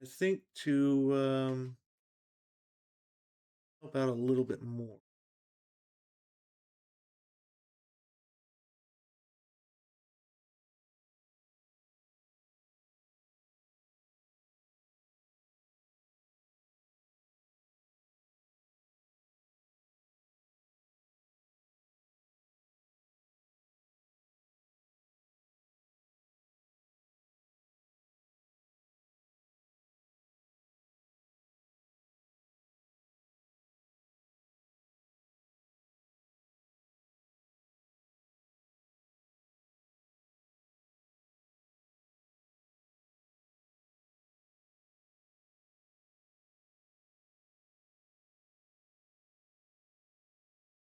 I think to help out a little bit more.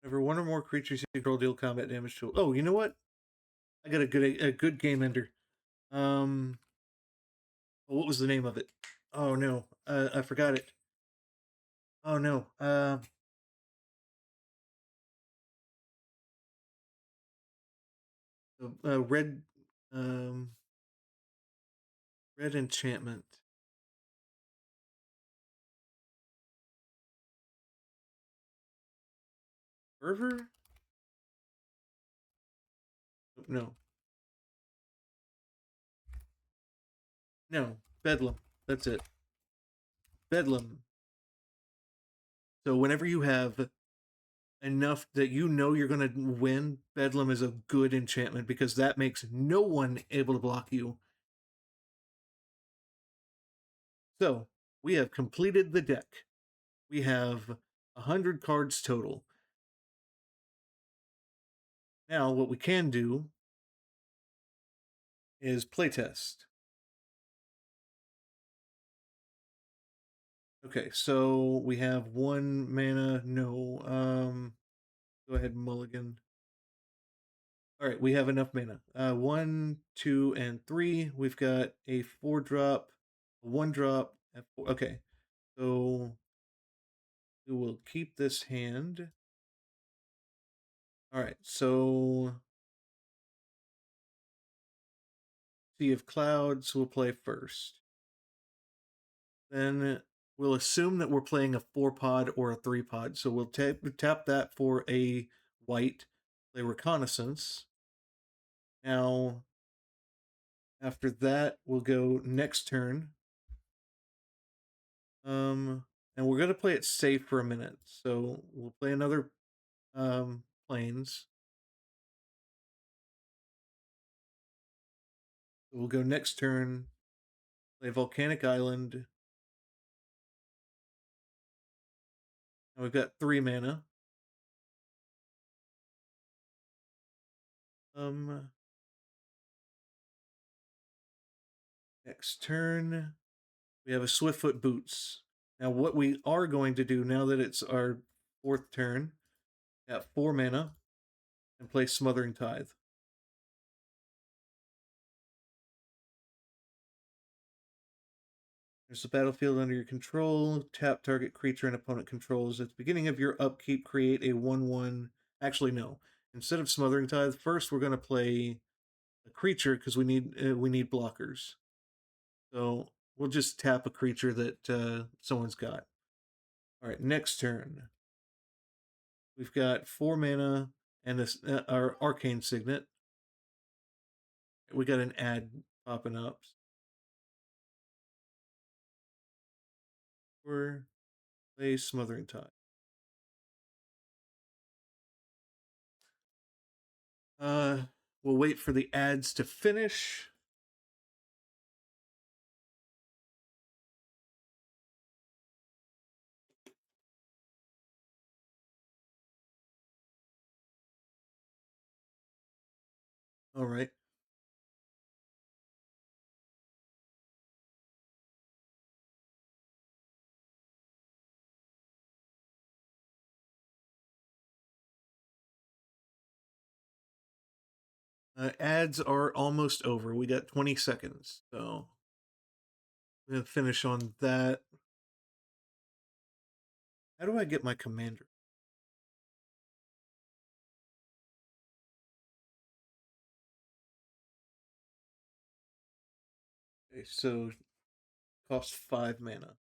Whenever one or more creatures you control deal combat damage to. Oh, you know what? I got a good game ender. What was the name of it? Oh no, I forgot it. Oh no, red, um, red enchantment. Fervor? No, no, Bedlam. That's it. Bedlam. So whenever you have enough that you know you're going to win, Bedlam is a good enchantment because that makes no one able to block you. So we have completed the deck. We have 100 cards total. Now, what we can do is playtest. Okay, so we have 1 mana. No, go ahead, mulligan. All right, we have enough mana. 1, 2, and 3. We've got a 4-drop, a 1-drop. Okay, so we will keep this hand. All right, so Sea of Clouds will play first. Then we'll assume that we're playing a 4-pod or a 3-pod. So we'll tap that for a white, play Reconnaissance. Now, after that, we'll go next turn. And we're gonna play it safe for a minute. So we'll play another planes. We'll go next turn, play Volcanic Island. And we've got 3 mana. Next turn, we have a Swiftfoot Boots. Now, what we are going to do now that it's our 4th turn, at 4 mana, and play Smothering Tithe. There's a battlefield under your control. Tap target creature and opponent controls. At the beginning of your upkeep, create a 1/1. Actually, no. Instead of Smothering Tithe, first we're going to play a creature because we need blockers. So we'll just tap a creature that someone's got. All right, next turn. We've got 4 mana and our Arcane Signet. We got an ad popping up. Or play Smothering Tithe. we'll wait for the ads to finish. All right. Ads are almost over. We got 20 seconds, so we're gonna finish on that. How do I get my commander? Okay, so cost 5 mana.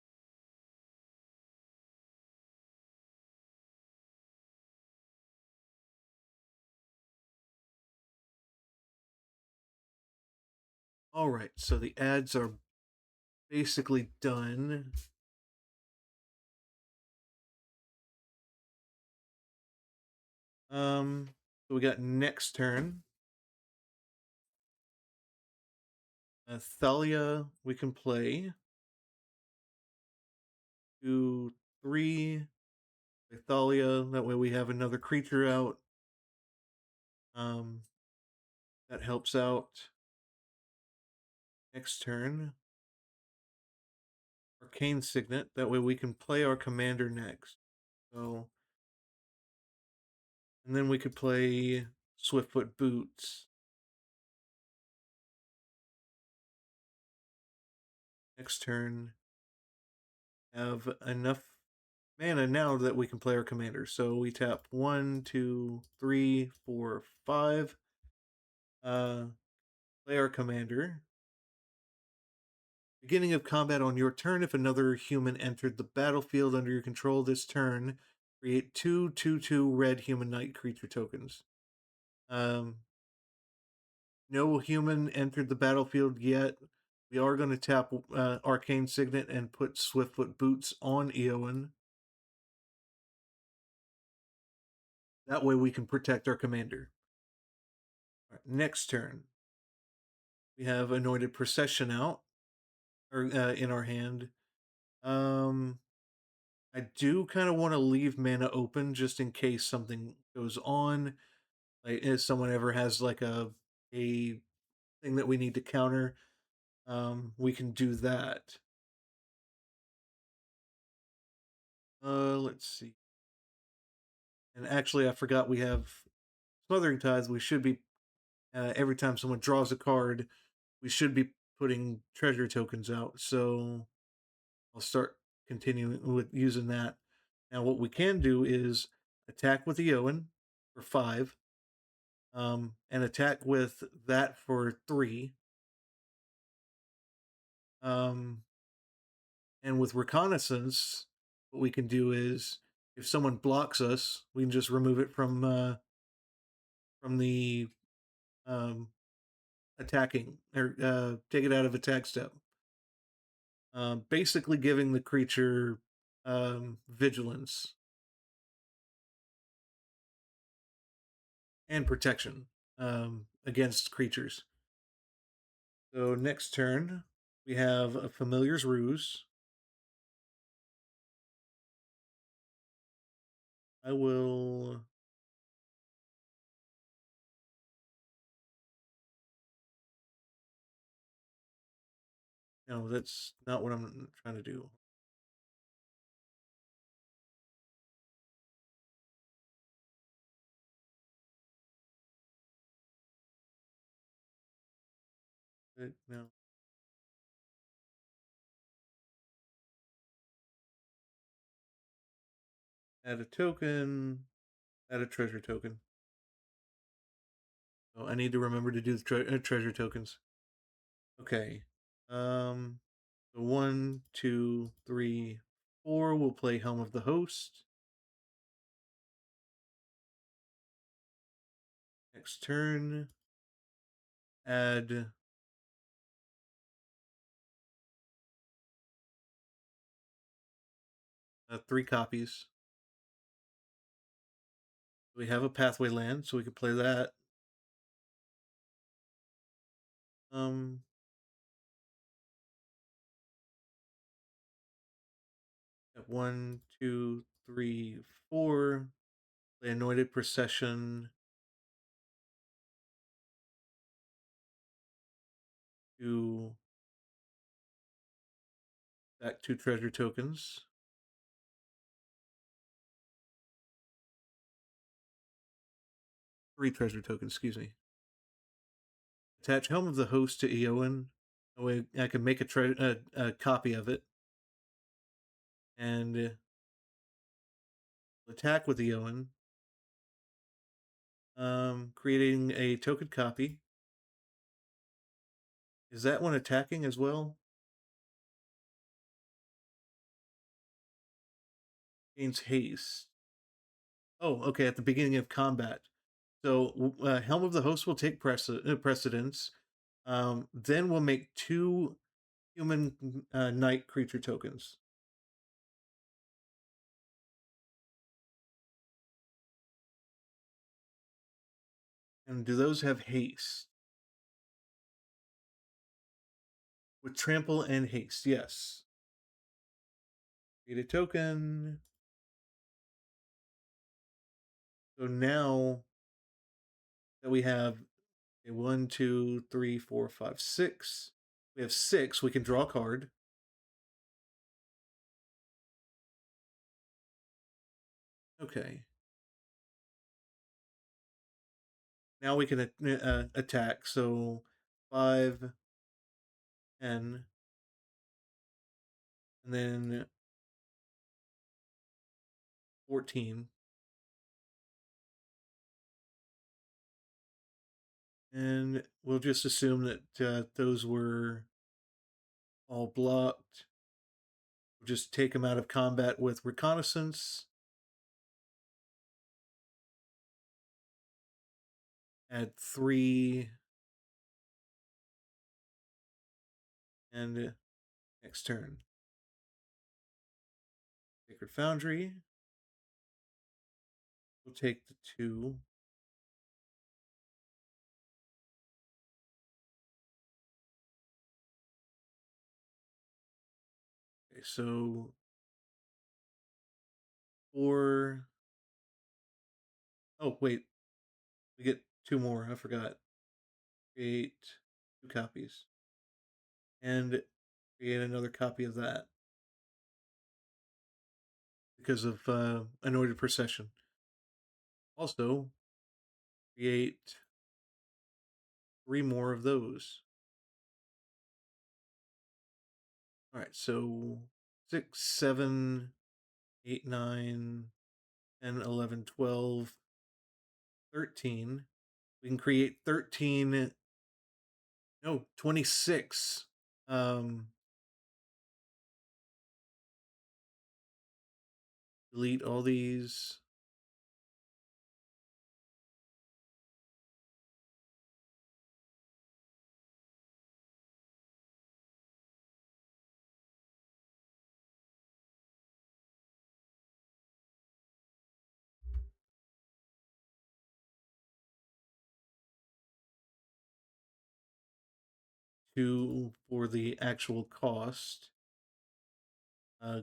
All right, so the ads are basically done. So we got next turn. Thalia, we can play 2, 3. Thalia. That way we have another creature out. Um, that helps out. Next turn, Arcane Signet. That way we can play our commander next. So, and then we could play Swiftfoot Boots. Next turn, have enough mana now that we can play our commander. So we tap 1, 2, 3, 4, 5. Play our commander. Beginning of combat on your turn, if another human entered the battlefield under your control this turn, create 2/2/2 red human knight creature tokens. No human entered the battlefield yet. We are going to tap Arcane Signet and put Swiftfoot Boots on Eowyn. That way we can protect our commander. Right, next turn, we have Anointed Procession out, or in our hand. I do kind of want to leave mana open just in case something goes on. Like if someone ever has like a thing that we need to counter, we can do that. Let's see. And actually, I forgot we have Smothering Tides. We should be every time someone draws a card, we should be putting treasure tokens out. So I'll start continuing with using that. Now, what we can do is attack with the Eowyn for 5, and attack with that for 3. Um, and with Reconnaissance, what we can do is if someone blocks us, we can just remove it from the um, attacking, or take it out of attack step. Basically giving the creature vigilance and protection against creatures. So next turn, we have a Familiar's Ruse. I will. No, that's not what I'm trying to do. No. Add a token. Add a treasure token. So I need to remember to do the treasure tokens. Okay. So 1, 2, 3, 4. We'll play Helm of the Host. Next turn, add 3 copies. We have a Pathway land, so we can play that. Um, 1, 2, 3, 4. The Anointed Procession to back 2 treasure tokens. 3 treasure tokens, excuse me. Attach Helm of the Host to Eowyn. That way I can make a copy of it. And attack with Eowyn. Creating a token copy. Is that one attacking as well? Gains haste. Oh, okay, at the beginning of combat. So Helm of the Host will take precedence. Then we'll make 2 human knight creature tokens. And do those have haste? With trample and haste, yes. Create a token. So now that we have 1, 2, 3, 4, 5, 6. We have 6. We can draw a card. Okay. Now we can attack. So 5, 10, and then 14. And we'll just assume that those were all blocked. We'll just take them out of combat with reconnaissance. Add 3. And next turn. Sacred Foundry. We'll take the 2. Okay, so 4. Oh, wait. We get 2 more. I forgot. Create 2 copies. And create another copy of that. Because of Anointed Procession. Also, create 3 more of those. Alright, so 6, 7, 8, 9, 10, 11, 12, 13. We can create 13, no, 26. Delete all these. Two for the actual cost.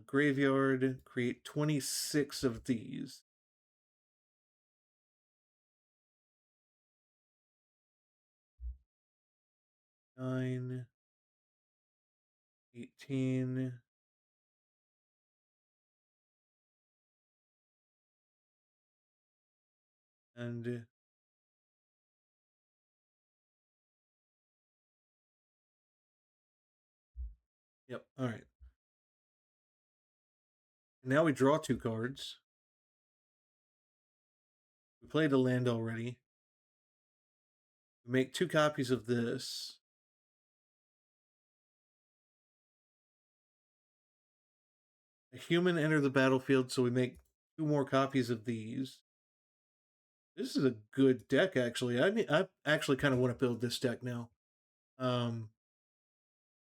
Graveyard, create 26 of these. 9, 18. And yep, all right. Now we draw 2 cards. We played a land already. We make 2 copies of this. A human enter the battlefield, so we make 2 more copies of these. This is a good deck, actually. I actually kind of want to build this deck now.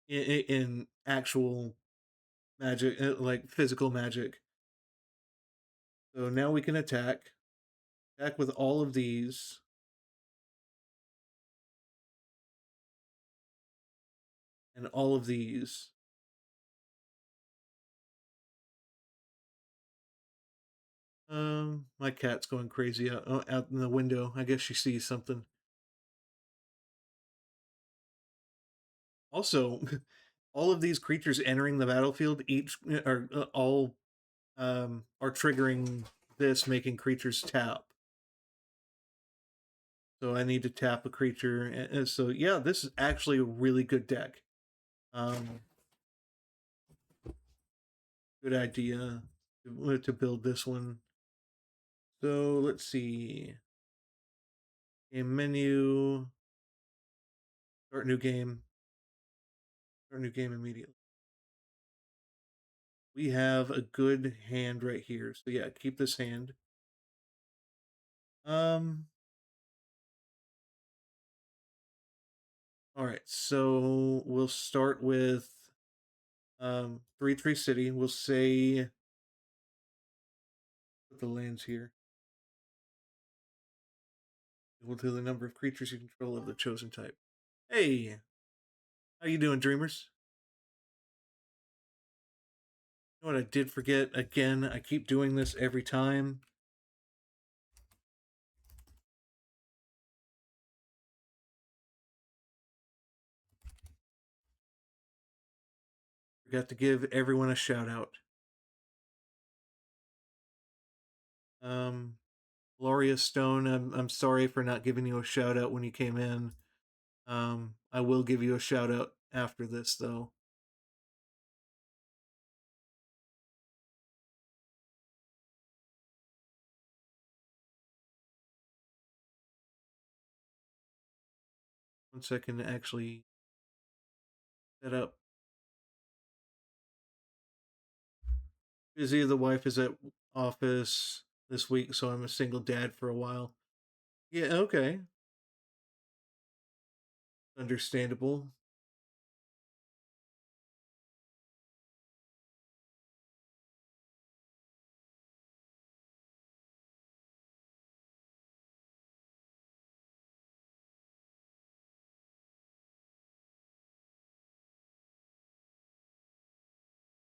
In actual Magic, like physical Magic. So now we can attack. Attack with all of these. And all of these. My cat's going crazy out in the window. I guess she sees something. Also, all of these creatures entering the battlefield each are all are triggering this, making creatures tap. So I need to tap a creature. And so yeah, this is actually a really good deck. Um, Good idea to build this one. So let's see. Game menu. Start new game. Start new game immediately. We have a good hand right here. So yeah, keep this hand. Um. All right. So we'll start with 3/3 city. We'll say put the lands here. Equal to the number of creatures you control of the chosen type. Hey, how you doing, dreamers? You know what I did forget? Again, I keep doing this every time. Forgot to give everyone a shout out. Gloria Stone, I'm sorry for not giving you a shout out when you came in. I will give you a shout out after this, though. One second to actually set up. Busy, the wife is at office this week, so I'm a single dad for a while. Yeah, okay. Understandable.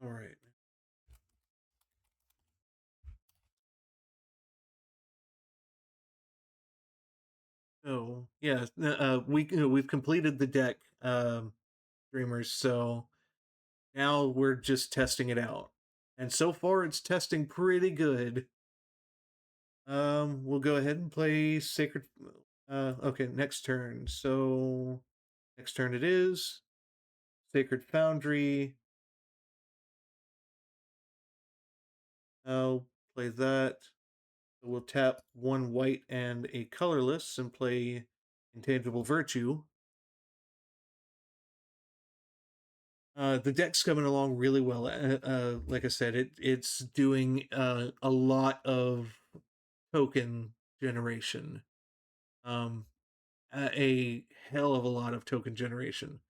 All right. So yeah, we've completed the deck, dreamers. So now we're just testing it out, and so far it's testing pretty good. We'll go ahead and play Sacred. Okay, next turn. So next turn it is Sacred Foundry. I'll play that. So we'll tap one white and a colorless and play Intangible Virtue. The deck's coming along really well. Like I said, it's doing a lot of token generation. Um, a hell of a lot of token generation.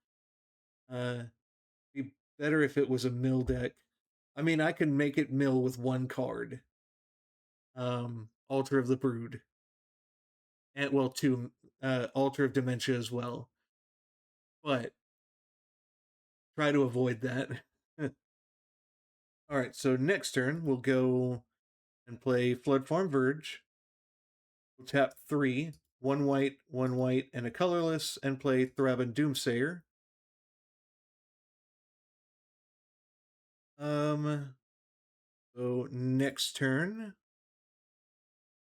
Be better if it was a mill deck. I mean, I can make it mill with one card. Altar of the Brood, and well, two Altar of Dementia as well. But try to avoid that. All right, so next turn we'll go and play Flood Farm Verge. We'll tap three, one white, and a colorless, and play Thraben Doomsayer. Um, so next turn.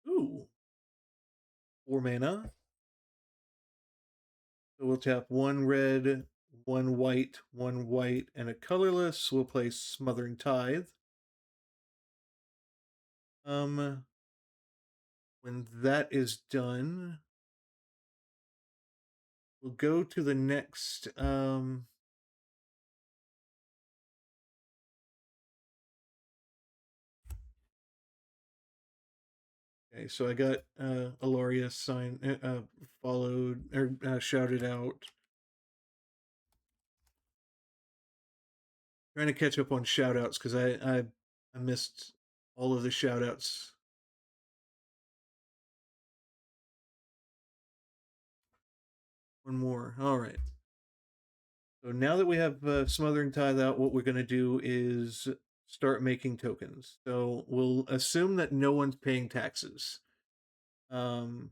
Ooh, 4 mana. So we'll tap one red, one white, and a colorless. We'll play Smothering Tithe. Um, when that is done, we'll go to the next. Okay, so I got Aloria followed or shouted out. Trying to catch up on shout outs because I missed all of the shout outs. One more. All right. So now that we have Smothering Tithe out, what we're going to do is start making tokens. So we'll assume that no one's paying taxes. Um,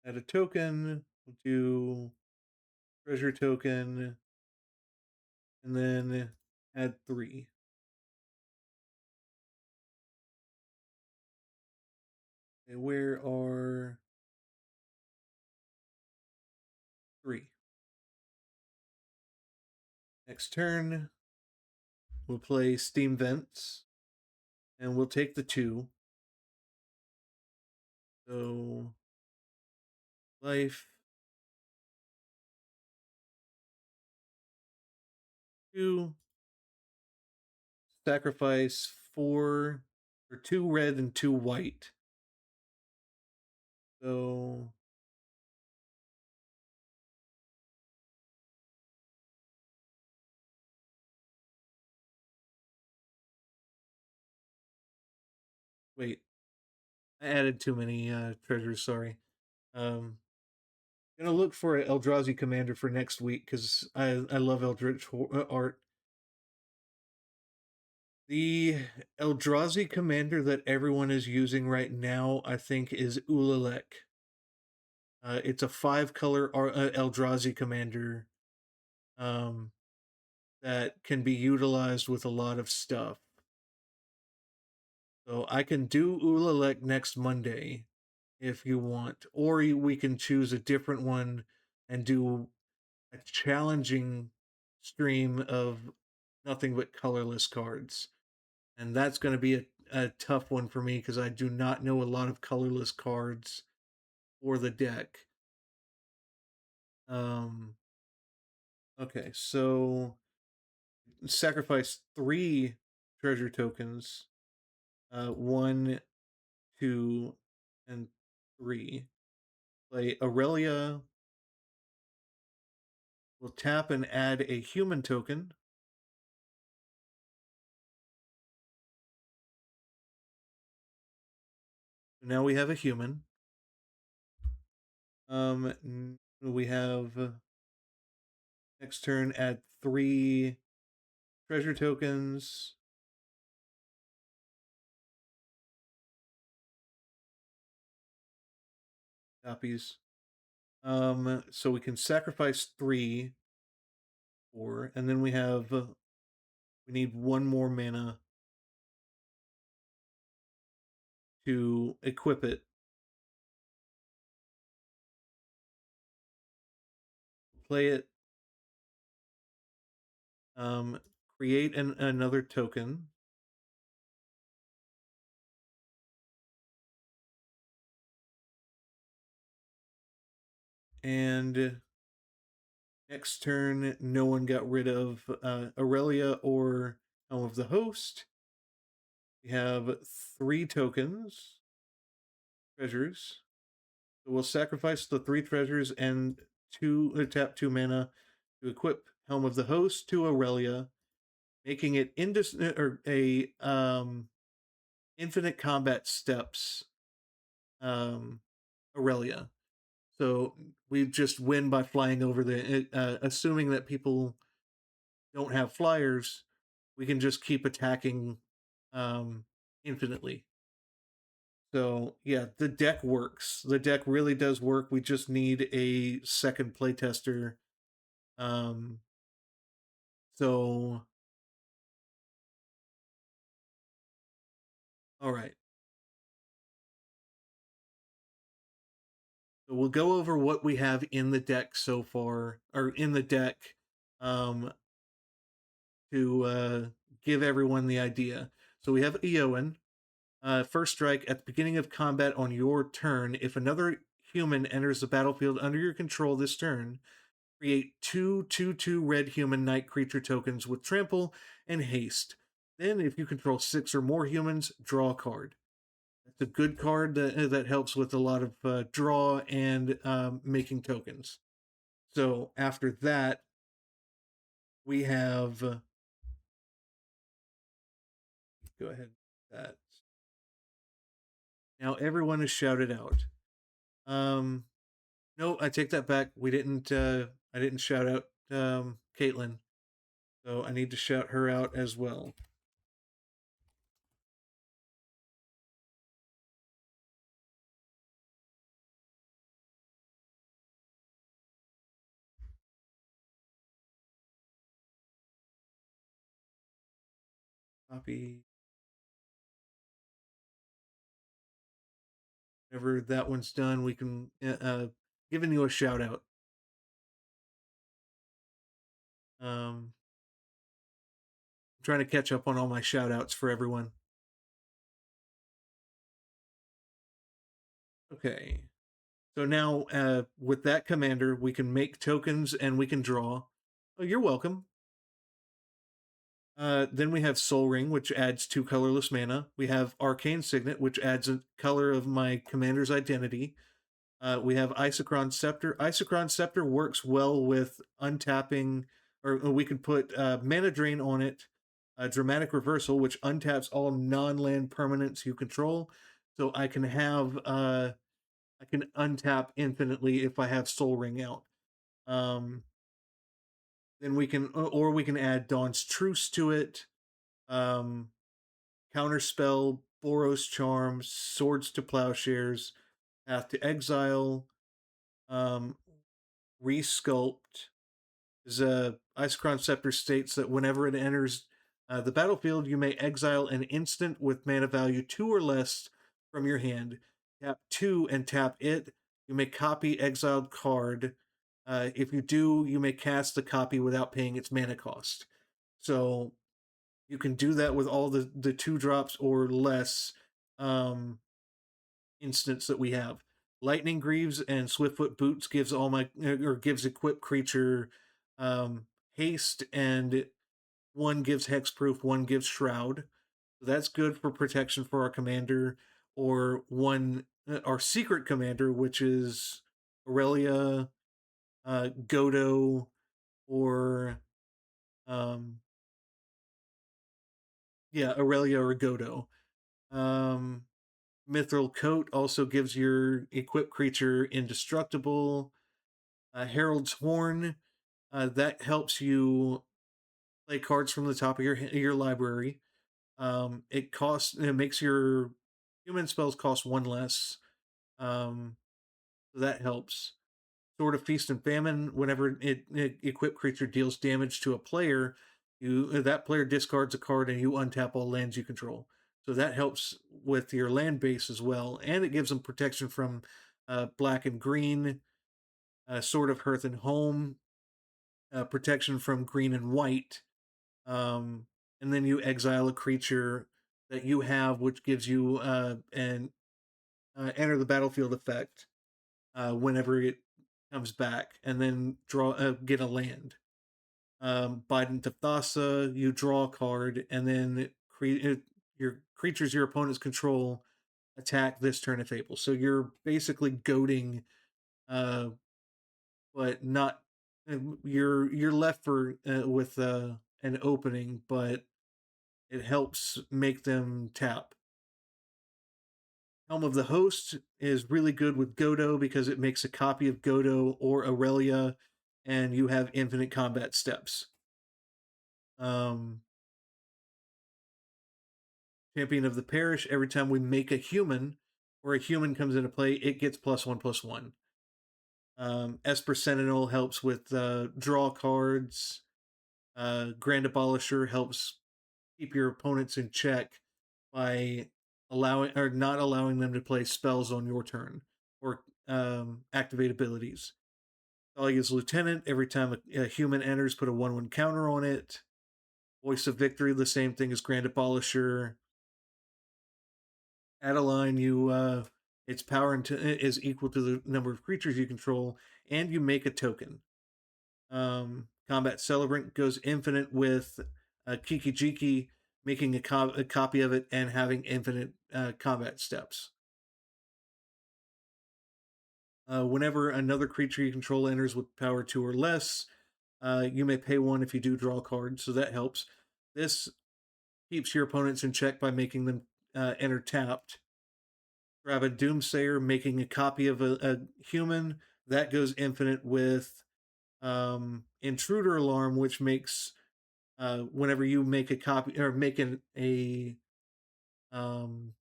add a token. We'll do treasure token, and then add 3. Okay, where are 3? Next turn, we'll play Steam Vents, and we'll take the 2. So, life 2, sacrifice 4, or 2 red and 2 white. So, wait, I added too many treasures, sorry. Gonna look for an Eldrazi commander for next week because I love Eldritch art. The Eldrazi commander that everyone is using right now, I think, is Ulalek. It's a 5-color Eldrazi commander um, that can be utilized with a lot of stuff. So I can do Ulalek next Monday if you want, or we can choose a different one and do a challenging stream of nothing but colorless cards. And that's going to be a tough one for me because I do not know a lot of colorless cards for the deck. Um, okay, so sacrifice 3 treasure tokens. 1, 2, and 3. Play Aurelia. We'll tap and add a human token. Now we have a human. We have next turn add 3 treasure tokens. Copies. So we can sacrifice 3, 4, and then we have we need 1 more mana to equip it. Play it. Create another token. And next turn, no one got rid of Aurelia or Helm of the Host. We have 3 tokens, treasures. So we'll sacrifice the 3 treasures and tap 2 mana to equip Helm of the Host to Aurelia, making it infinite combat steps Aurelia. So we just win by flying over assuming that people don't have flyers, we can just keep attacking infinitely. So yeah, the deck works. The deck really does work. We just need a second playtester. So all right. So we'll go over what we have in the deck so far, or in the deck, um, to give everyone the idea. So we have Eowyn. First strike, at the beginning of combat on your turn, if another human enters the battlefield under your control this turn, create 2/2/2 red human knight creature tokens with trample and haste. Then, if you control 6 or more humans, draw a card. It's a good card that helps with a lot of draw and making tokens. So after that, we have go ahead. That now everyone is shouted out. Um, no, I take that back. We didn't. I didn't shout out Caitlin, so I need to shout her out as well. Copy. Whenever that one's done, we can giving you a shout out. I'm trying to catch up on all my shout outs for everyone. Okay. So now, with that commander, we can make tokens and we can draw. Oh, you're welcome. Then we have Soul Ring, which adds 2 colorless mana. We have Arcane Signet, which adds a color of my commander's identity. We have Isochron Scepter. Isochron Scepter works well with untapping, or we can put Mana Drain on it, Dramatic Reversal, which untaps all non-land permanents you control. So I can have, I can untap infinitely if I have Soul Ring out. Then we can, or we can add Dawn's Truce to it. Counterspell, Boros Charm, Swords to Plowshares, Path to Exile, um, Resculpt. The Isochron Scepter states that whenever it enters the battlefield, you may exile an instant with mana value 2 or less from your hand. Tap 2 and tap it. You may copy exiled card. If you do, you may cast the copy without paying its mana cost. So you can do that with all the 2 drops or less instants that we have. Lightning Greaves and Swiftfoot Boots gives all my or gives equipped creature haste, and one gives hexproof, one gives shroud. So that's good for protection for our commander, or one our secret commander, which is Aurelia, Godo, or um, yeah, Aurelia or Godo. Um, Mithril Coat also gives your equipped creature indestructible. Herald's Horn, that helps you play cards from the top of your library. It makes your human spells cost 1 less. So that helps. Sword of Feast and Famine, whenever it equipped creature deals damage to a player, that player discards a card and you untap all lands you control. So that helps with your land base as well, and it gives them protection from black and green. Sword of Hearth and Home, protection from green and white. And then you exile a creature that you have, which gives you an enter the battlefield effect whenever it comes back, and then get a land. Bident to Thassa, you draw a card, and then your creatures your opponents control attack this turn if able. So you're basically goading, uh, but not. You're left for with an opening, but it helps make them tap. Helm of the Host is really good with Godo because it makes a copy of Godo or Aurelia, and you have infinite combat steps. Um, Champion of the Parish, every time we make a human or a human comes into play, it gets +1/+1. Esper Sentinel helps with draw cards. Grand Abolisher helps keep your opponents in check by allowing or not allowing them to play spells on your turn or activate abilities. Dahlia's Lieutenant, every time a human enters, put a 1/1 counter on it. Voice of Victory, the same thing as Grand Abolisher. Adeline, its power is equal to the number of creatures you control, and you make a token. Combat Celebrant goes infinite with Kiki Jiki, making a copy of it and having infinite combat steps. Whenever another creature you control enters with power 2 or less, you may pay 1 if you do draw a card, so that helps. This keeps your opponents in check by making them enter tapped. Grab a Doomsayer, making a copy of a human. That goes infinite with Intruder Alarm, which makes whenever you make a copy or um,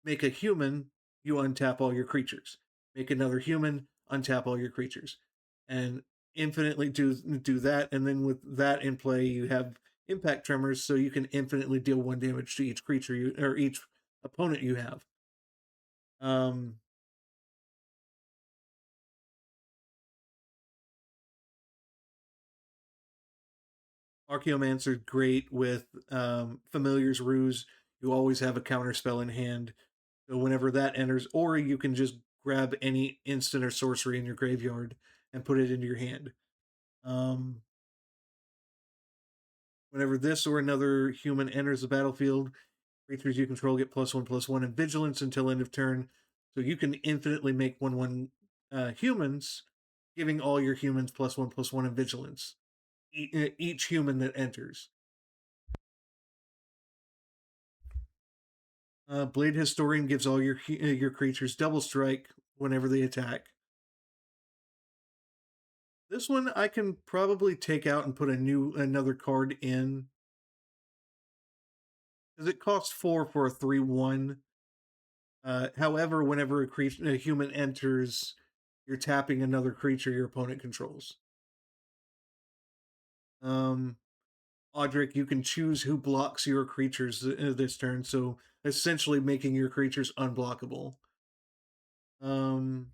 make a human, you untap all your creatures. Make another human, untap all your creatures, and infinitely do that. And then with that in play, you have impact tremors, so you can infinitely deal 1 damage to each creature or each opponent you have. Um, Archaeomancer great with Familiar's Ruse. You always have a counter spell in hand. So whenever that enters, or you can just grab any instant or sorcery in your graveyard and put it into your hand. Um, Whenever this or another human enters the battlefield, creatures you control get +1/+1 in vigilance until end of turn. So you can infinitely make 1/1 humans, giving all your humans +1/+1 in vigilance. Each human that enters. Blade Historian gives all your creatures double strike whenever they attack. This one I can probably take out and put another card in because it costs 4 for a 3/1. However, whenever a human enters, you're tapping another creature your opponent controls. Um, Audric, you can choose who blocks your creatures this turn, so essentially making your creatures unblockable. All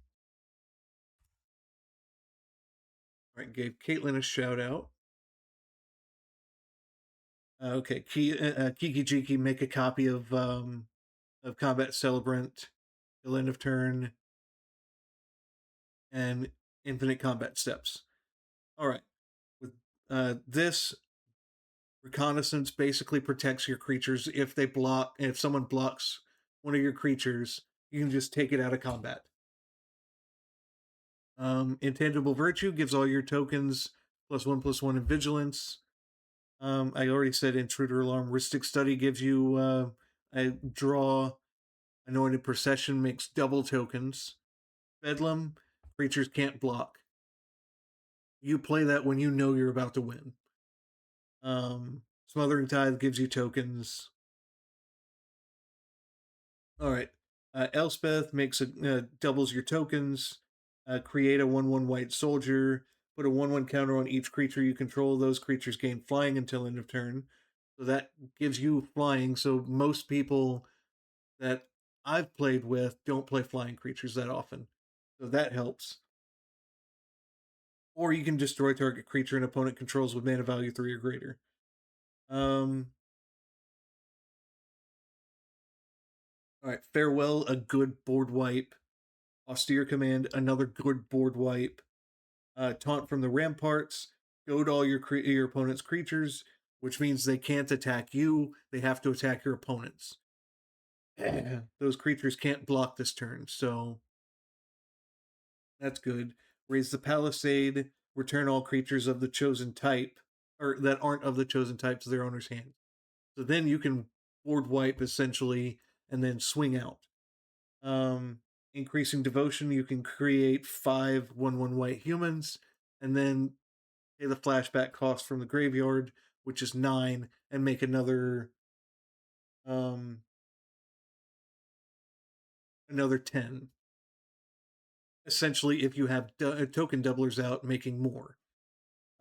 right, gave Caitlin a shout out. Okay, Kiki Jiki, make a copy of Combat Celebrant, till end of turn, and Infinite Combat Steps. All right, with this reconnaissance basically protects your creatures. If someone blocks one of your creatures, you can just take it out of combat. Intangible Virtue gives all your tokens +1/+1 in vigilance. I already said Intruder Alarm. Rhystic Study gives you a draw. Anointed Procession makes double tokens. Bedlam, creatures can't block. You play that when you know you're about to win. Smothering Tithe gives you tokens. All right. Elspeth makes doubles your tokens. Create a 1/1 white soldier. Put a 1/1 counter on each creature you control. Those creatures gain flying until end of turn. So that gives you flying. So most people that I've played with don't play flying creatures that often. So that helps. Or you can destroy target creature an opponent controls with mana value 3 or greater. Um, all right, Farewell, a good board wipe. Austere Command, another good board wipe. Taunt from the Ramparts, goad all your opponent's creatures, which means they can't attack you, they have to attack your opponents. Those creatures can't block this turn, so that's good. Raise the Palisade, return all creatures of the chosen type, or that aren't of the chosen type to their owner's hand. So then you can board wipe essentially and then swing out. Um, Increasing Devotion, you can create 5/1/1 white humans and then pay the flashback cost from the graveyard, which is 9, and make um, another 10. Essentially, if you have token doublers out, making more.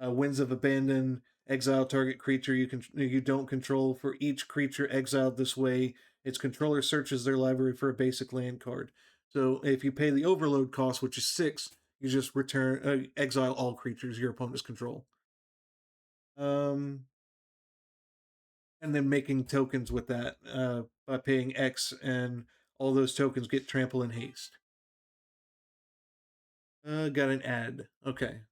Winds of Abandon, exile target creature you don't control. For each creature exiled this way, its controller searches their library for a basic land card. So if you pay the overload cost, which is 6, you just exile all creatures your opponents control. And then making tokens with that by paying X, and all those tokens get trample and haste. Got an ad. Okay.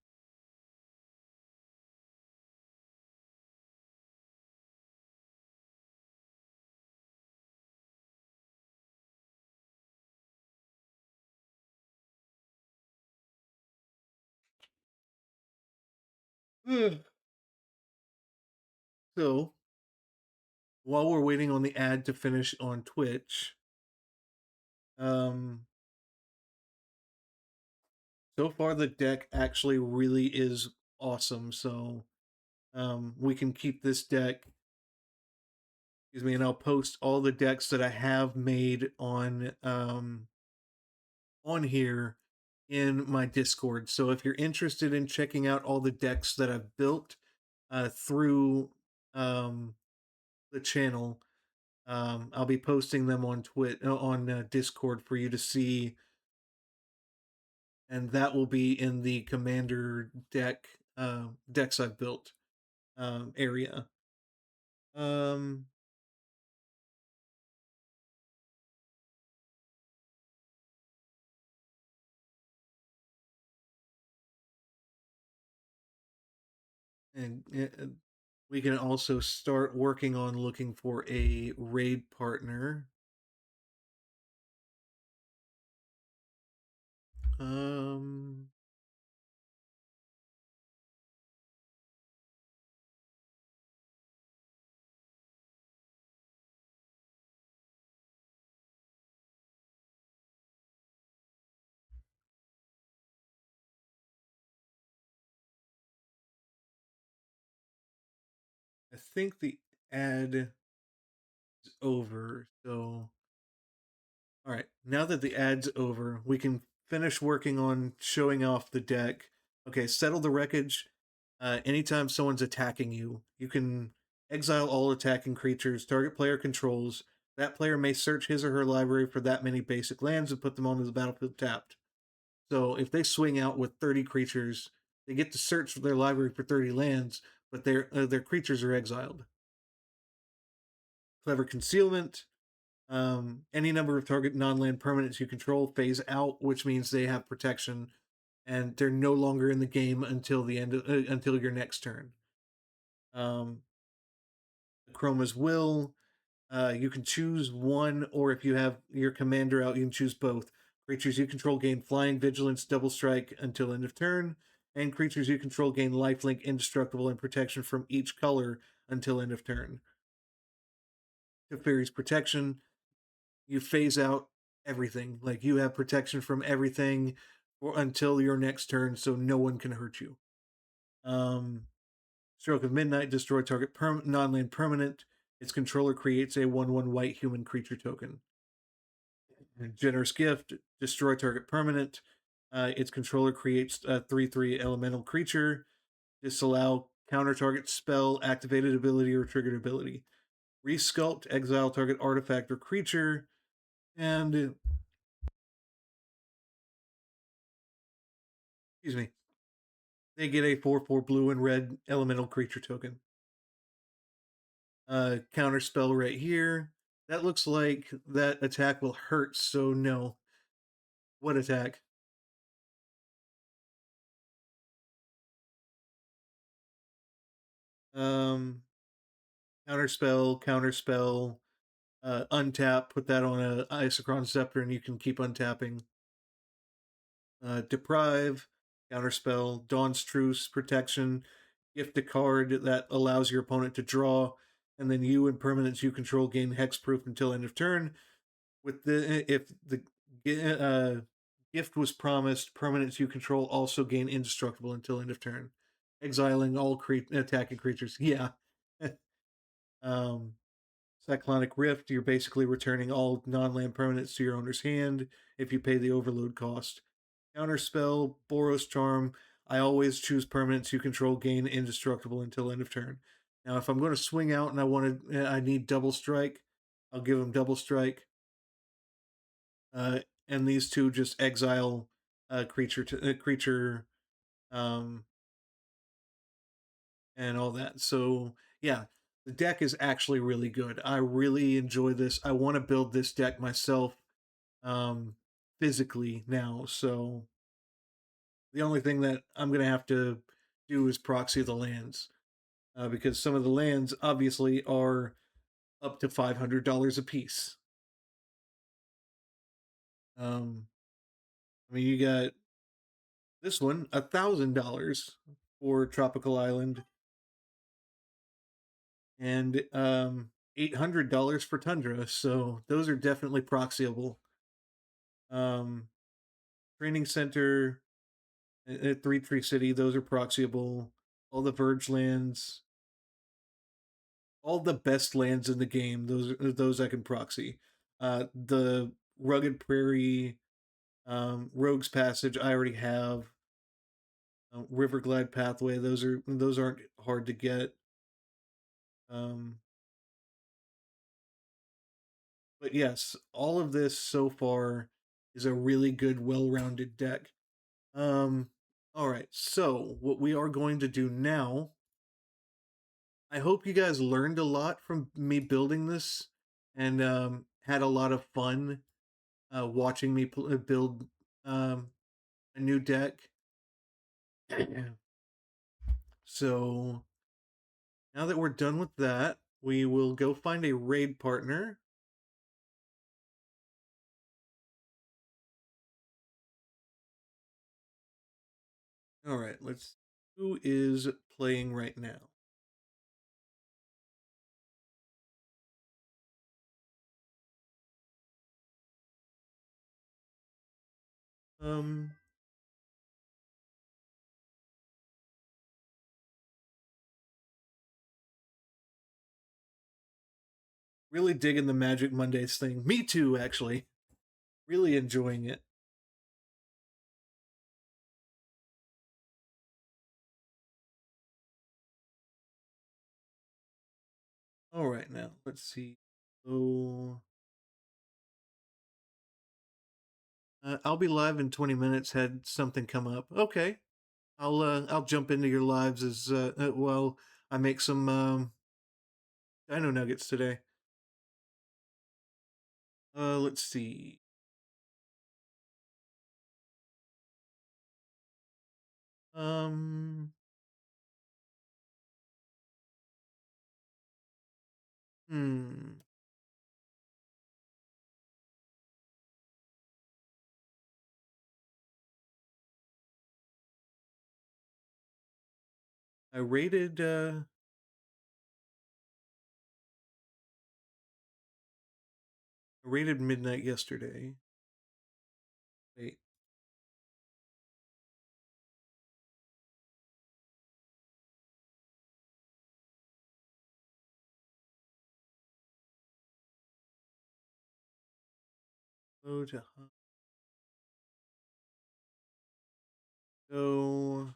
So, while we're waiting on the ad to finish on Twitch, um, so far the deck actually really is awesome. So, we can keep this deck. Excuse me, and I'll post all the decks that I have made on here in my Discord. So if you're interested in checking out all the decks that I've built through um, the channel, I'll be posting them on Discord for you to see, and that will be in the Commander decks I've built area. Um, and we can also start working on looking for a raid partner. Um, I think the ad is over. So, all right, now that the ad's over, we can finish working on showing off the deck. Okay, settle the wreckage. Anytime someone's attacking you, you can exile all attacking creatures target player controls. That player may search his or her library for that many basic lands and put them onto the battlefield tapped. So if they swing out with 30 creatures, they get to search their library for 30 lands, but their creatures are exiled. Clever concealment. Any number of target non-land permanents you control phase out, which means they have protection, and they're no longer in the game until the end until your next turn. Chroma's Will. You can choose one, or if you have your commander out, you can choose both. Creatures you control gain flying, vigilance, double strike until end of turn, and creatures you control gain lifelink, indestructible, and protection from each color until end of turn. Teferi's Protection. You phase out everything. Like you have protection from everything until your next turn, so no one can hurt you. Stroke of Midnight, destroy target non-land permanent. Its controller creates a 1/1 white human creature token. Generous Gift, destroy target permanent. Its controller creates a 3/3 elemental creature. Disallow counter target spell, activated ability, or triggered ability. Resculpt, exile target artifact or creature. And, excuse me, they get a 4/4 blue and red elemental creature token. Counter spell right here. That looks like that attack will hurt, so no. What attack? Um, counter spell, untap, put that on a Isochron Scepter, and you can keep untapping. Deprive, counterspell, Dawn's Truce, protection, gift a card that allows your opponent to draw, and then you and permanents you control gain hexproof until end of turn. With the if the gift was promised, permanents you control also gain indestructible until end of turn, exiling all attacking creatures. Yeah. um, Cyclonic Rift, you're basically returning all non-land permanents to your owner's hand if you pay the overload cost. Counterspell, Boros Charm. I always choose permanents you control gain indestructible until end of turn. Now, if I'm going to swing out and I need double strike, I'll give them double strike. And these two just exile creature, um, and all that. So yeah, the deck is actually really good. I really enjoy this. I want to build this deck myself, um, physically now. So the only thing that I'm gonna have to do is proxy the lands, because some of the lands obviously are up to $500 a piece. I mean, you got this one $1,000 for Tropical Island, and $800 for Tundra. So those are definitely proxyable. Um, Training Center at Three Tree City, those are proxyable. All the Verge lands, all the best lands in the game, those I can proxy. The Rugged Prairie, Rogue's Passage, I already have. Riverglide Pathway, those aren't hard to get. Um, but yes, all of this so far is a really good, well-rounded deck. Um, all right, so what we are going to do now, I hope you guys learned a lot from me building this and had a lot of fun watching me build um, a new deck. So now that we're done with that, we will go find a raid partner. All right, let's. Who is playing right now? Um, really digging the Magic Mondays thing. Me too, actually. Really enjoying it. All right, now let's see. So, I'll be live in 20 minutes. Had something come up. Okay, I'll jump into your lives as well. I make some Dino Nuggets today. Let's see. Um, hmm. I rated Midnight yesterday. Wait. Go to go.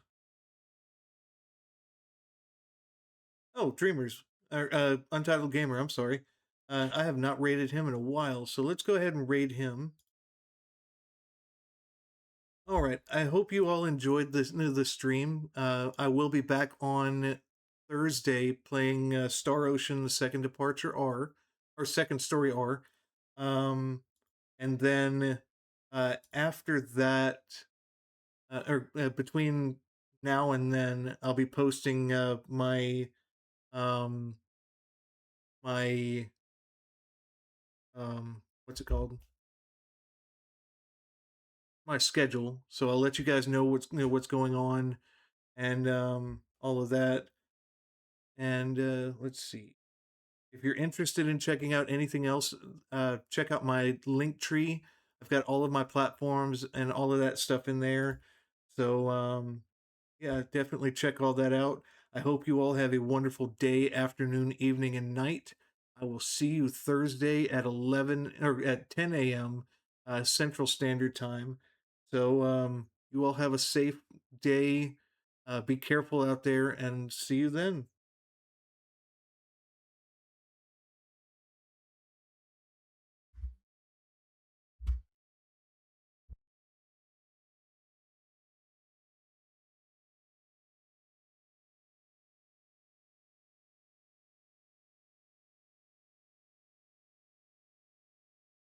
Oh, Dreamers. Untitled Gamer. I'm sorry. I have not rated him in a while, so let's go ahead and raid him. All right. I hope you all enjoyed the stream. I will be back on Thursday playing Star Ocean: The Second Departure R, or Second Story R, and then after that, or between now and then, I'll be posting um, my what's it called? My schedule. So I'll let you guys know what's going on and all of that. And let's see. If you're interested in checking out anything else, check out my link tree. I've got all of my platforms and all of that stuff in there. So yeah, definitely check all that out. I hope you all have a wonderful day, afternoon, evening, and night. I will see you Thursday at 11 or at 10 a.m. Central Standard Time. So you all have a safe day. Be careful out there, and see you then.